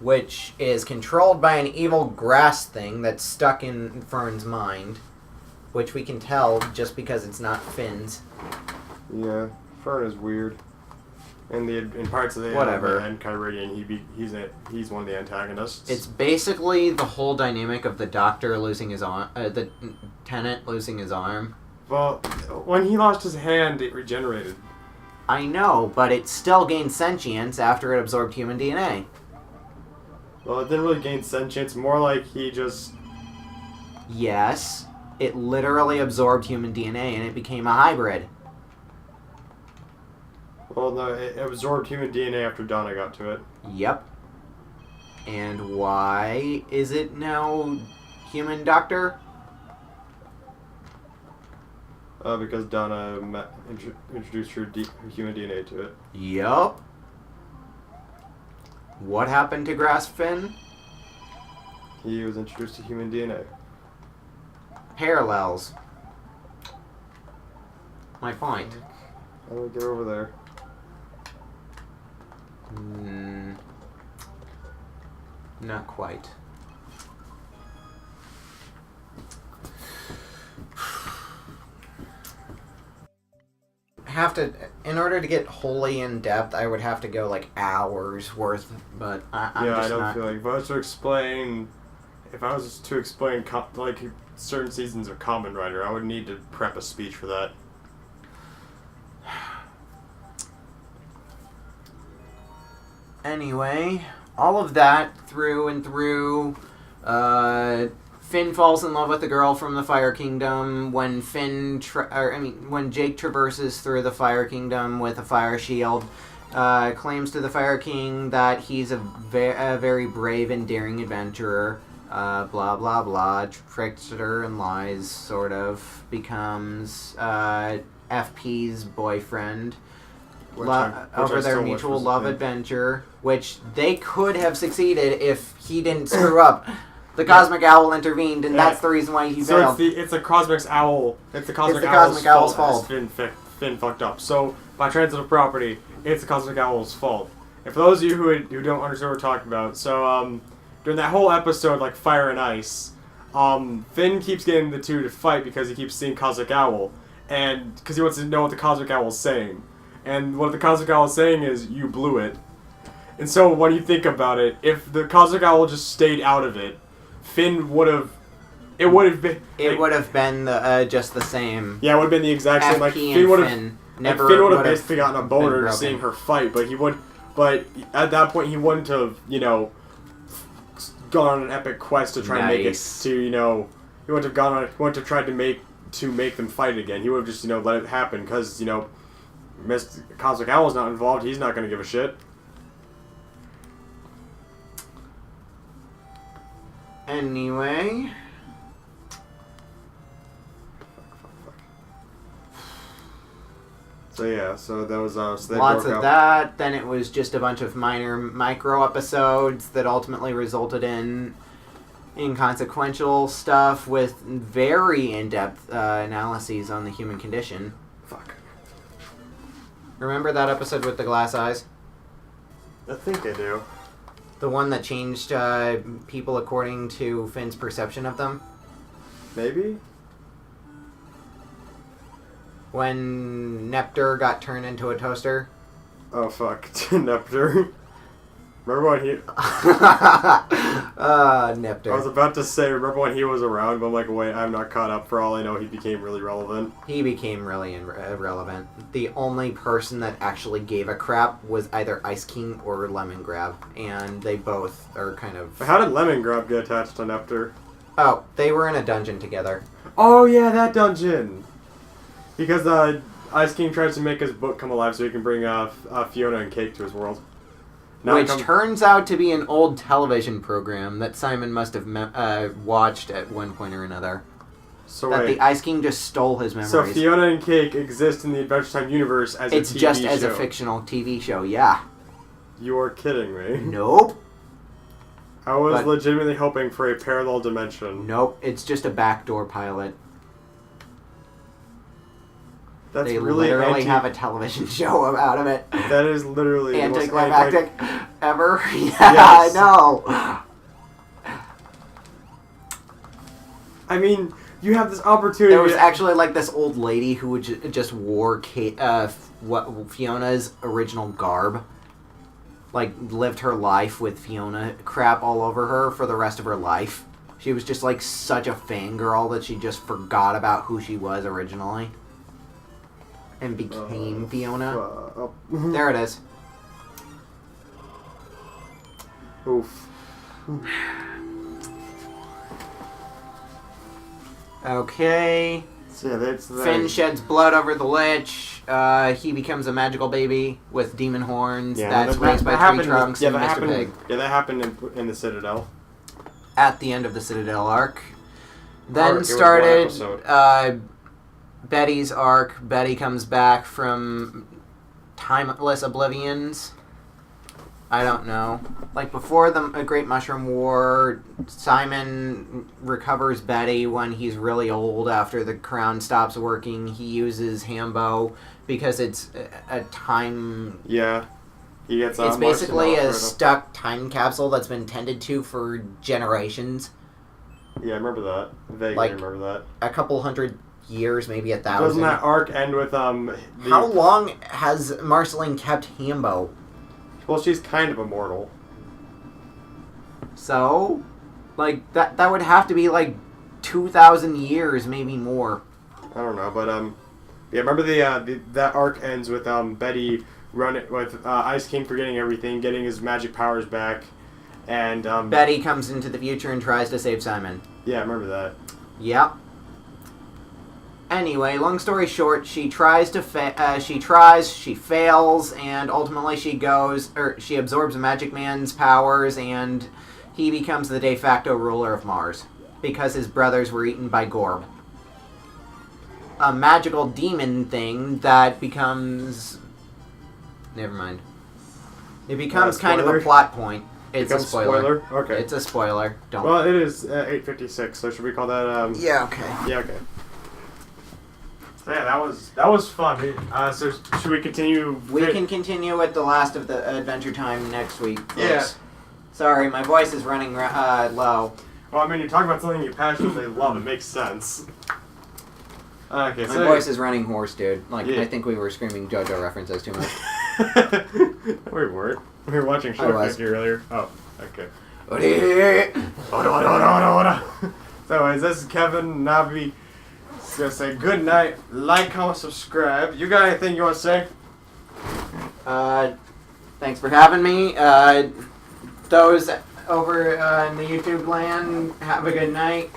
which is controlled by an evil grass thing that's stuck in Fern's mind, which we can tell just because it's not Finn's. Yeah, Fern is weird. In parts of the end Kyridian, he's one of the antagonists. It's basically the whole dynamic of the Doctor losing his arm, the Tenant losing his arm. Well, when he lost his hand, it regenerated. I know, but it still gained sentience after it absorbed human DNA. Well, it didn't really gain sentience. More like he just... Yes, it literally absorbed human DNA and it became a hybrid. Well, no, it absorbed human DNA after Donna got to it. Yep. And why is it now human Doctor? Because Donna introduced her human DNA to it. Yup. What happened to Grass Finn? He was introduced to human DNA. Parallels. My point. How do we get over there? Not quite. In order to get wholly in depth, I would have to go like hours worth, but I'm yeah, just I don't not... feel like if I was to explain like certain seasons of Kamen Rider, I would need to prep a speech for that. Anyway, all of that through and through, Finn falls in love with a girl from the Fire Kingdom. When when Jake traverses through the Fire Kingdom with a fire shield, claims to the Fire King that he's a very brave and daring adventurer. Blah blah blah. Trickster and lies, sort of. Becomes FP's boyfriend. Over their mutual love adventure, which they could have succeeded if he didn't screw up. The Cosmic Owl intervened, and that's the reason why he failed. So it's the Cosmic Owl. It's the Cosmic Owl's fault. Finn fucked up. So by transitive property, it's the Cosmic Owl's fault. And for those of you who don't understand what we're talking about, so during that whole episode, like Fire and Ice, Finn keeps getting the two to fight because he keeps seeing Cosmic Owl, and because he wants to know what the Cosmic Owl is saying. And what the Cosmic Owl is saying is, you blew it. And so when you think about it, if the Cosmic Owl just stayed out of it, Finn would have It would have been. It would have been just the same. Yeah, it would have been the exact same. Like FP Finn would and have. Finn Never. never Finn would have would have basically gotten a boner been seeing broken. her fight, but he would. But at that point, he wouldn't have, gone on an epic quest to try and make it Nice. to, he wouldn't have gone on. He wouldn't have tried to make them fight again. He would have just, let it happen because, Mr. Cosmic Owl's not involved. He's not going to give a shit. Anyway. So yeah, so that was so they Lots broke of up. that. Then it was just a bunch of minor micro episodes that ultimately resulted in inconsequential stuff with very in-depth analyses on the human condition. Fuck. Remember that episode with the glass eyes? I think I do. The one that changed people according to Finn's perception of them? Maybe. When Neptur got turned into a toaster? Oh fuck, Neptur. Remember when he? Neptur. I was about to say, remember when he was around, but I'm like, wait, I'm not caught up. For all I know, he became really relevant. He became really irrelevant. The only person that actually gave a crap was either Ice King or Lemon Grab, and they both are kind of... How did Lemon Grab get attached to Neptur? Oh, they were in a dungeon together. Oh yeah, that dungeon. Because Ice King tries to make his book come alive so he can bring Fiona and Cake to his world. Now Which turns out to be an old television program that Simon must have watched at one point or another. So That wait. the Ice King just stole his memories. So Fiona and Cake exist in the Adventure Time universe as It's a TV just show. as a fictional TV show, yeah. You are kidding me. Nope. I was But- legitimately hoping for a parallel dimension. Nope, it's just a backdoor pilot. That's They really literally have a television show out of it. That is literally the most Anticlimactic ever? Yeah, Yes. I know. I mean, you have this opportunity. There was actually like this old lady who would just wore Fiona's original garb. Like, lived her life with Fiona crap all over her for the rest of her life. She was just like such a fangirl that she just forgot about who she was originally. And became Fiona. There it is. Oof. Okay. So yeah, that's Finn sheds blood over the lich. He becomes a magical baby with demon horns that's raised by tree trunks and Mr. Pig. Yeah, that happened in the Citadel. At the end of the Citadel arc. Then Arc, it was one started episode. Betty's arc. Betty comes back from timeless oblivions. I don't know. Like, before the Great Mushroom War, Simon recovers Betty when he's really old after the crown stops working. He uses Hambo because it's a time... Yeah. He gets It's basically Martian a out stuck time capsule that's been tended to for generations. Yeah, I remember that. Vaguely Like, remember that. A couple hundred years, maybe 1,000. Doesn't that arc end with How long has Marceline kept Hambo? Well, she's kind of immortal. So, like, that would have to be, like, 2,000 years, maybe more. I don't know, but yeah. Remember that arc ends with Betty running with Ice King forgetting everything, getting his magic powers back, and Betty comes into the future and tries to save Simon. Yeah, I remember that. Yep. Anyway, long story short, she fails, and ultimately she absorbs Magic Man's powers, and he becomes the de facto ruler of Mars, because his brothers were eaten by Gorb. A magical demon thing that becomes... Never mind. It becomes kind of a plot point. It's a spoiler. Okay. It's a spoiler. Don't... Well, it is 8:56, so should we call that... Yeah, okay. Yeah, okay. So yeah, that was fun. So should we continue? We can continue at the last of the Adventure Time next week, folks. Yeah. Sorry, my voice is running low. Well, I mean, you're talking about something you passionately love. It makes sense. Okay, My so... voice is running hoarse, dude. Like, Yeah. I think we were screaming JoJo references too much. We weren't. We were watching I was. Show 50 earlier. Oh, okay. So, anyways, this is Kevin Navi. Just gonna say good night. Like, comment, subscribe. You got anything you want to say? Thanks for having me. Those over in the YouTube land, have a good night.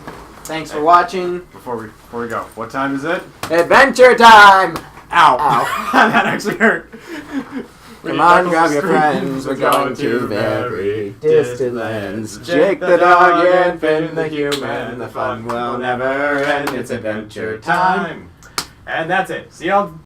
Thanks for watching. Before we go, what time is it? Adventure time! Ow! Ow. That actually hurt. Come on, grab your friends, we're going to very distant lands. Jake the dog and Finn the human, the fun will never end, it's adventure time. And that's it. See y'all.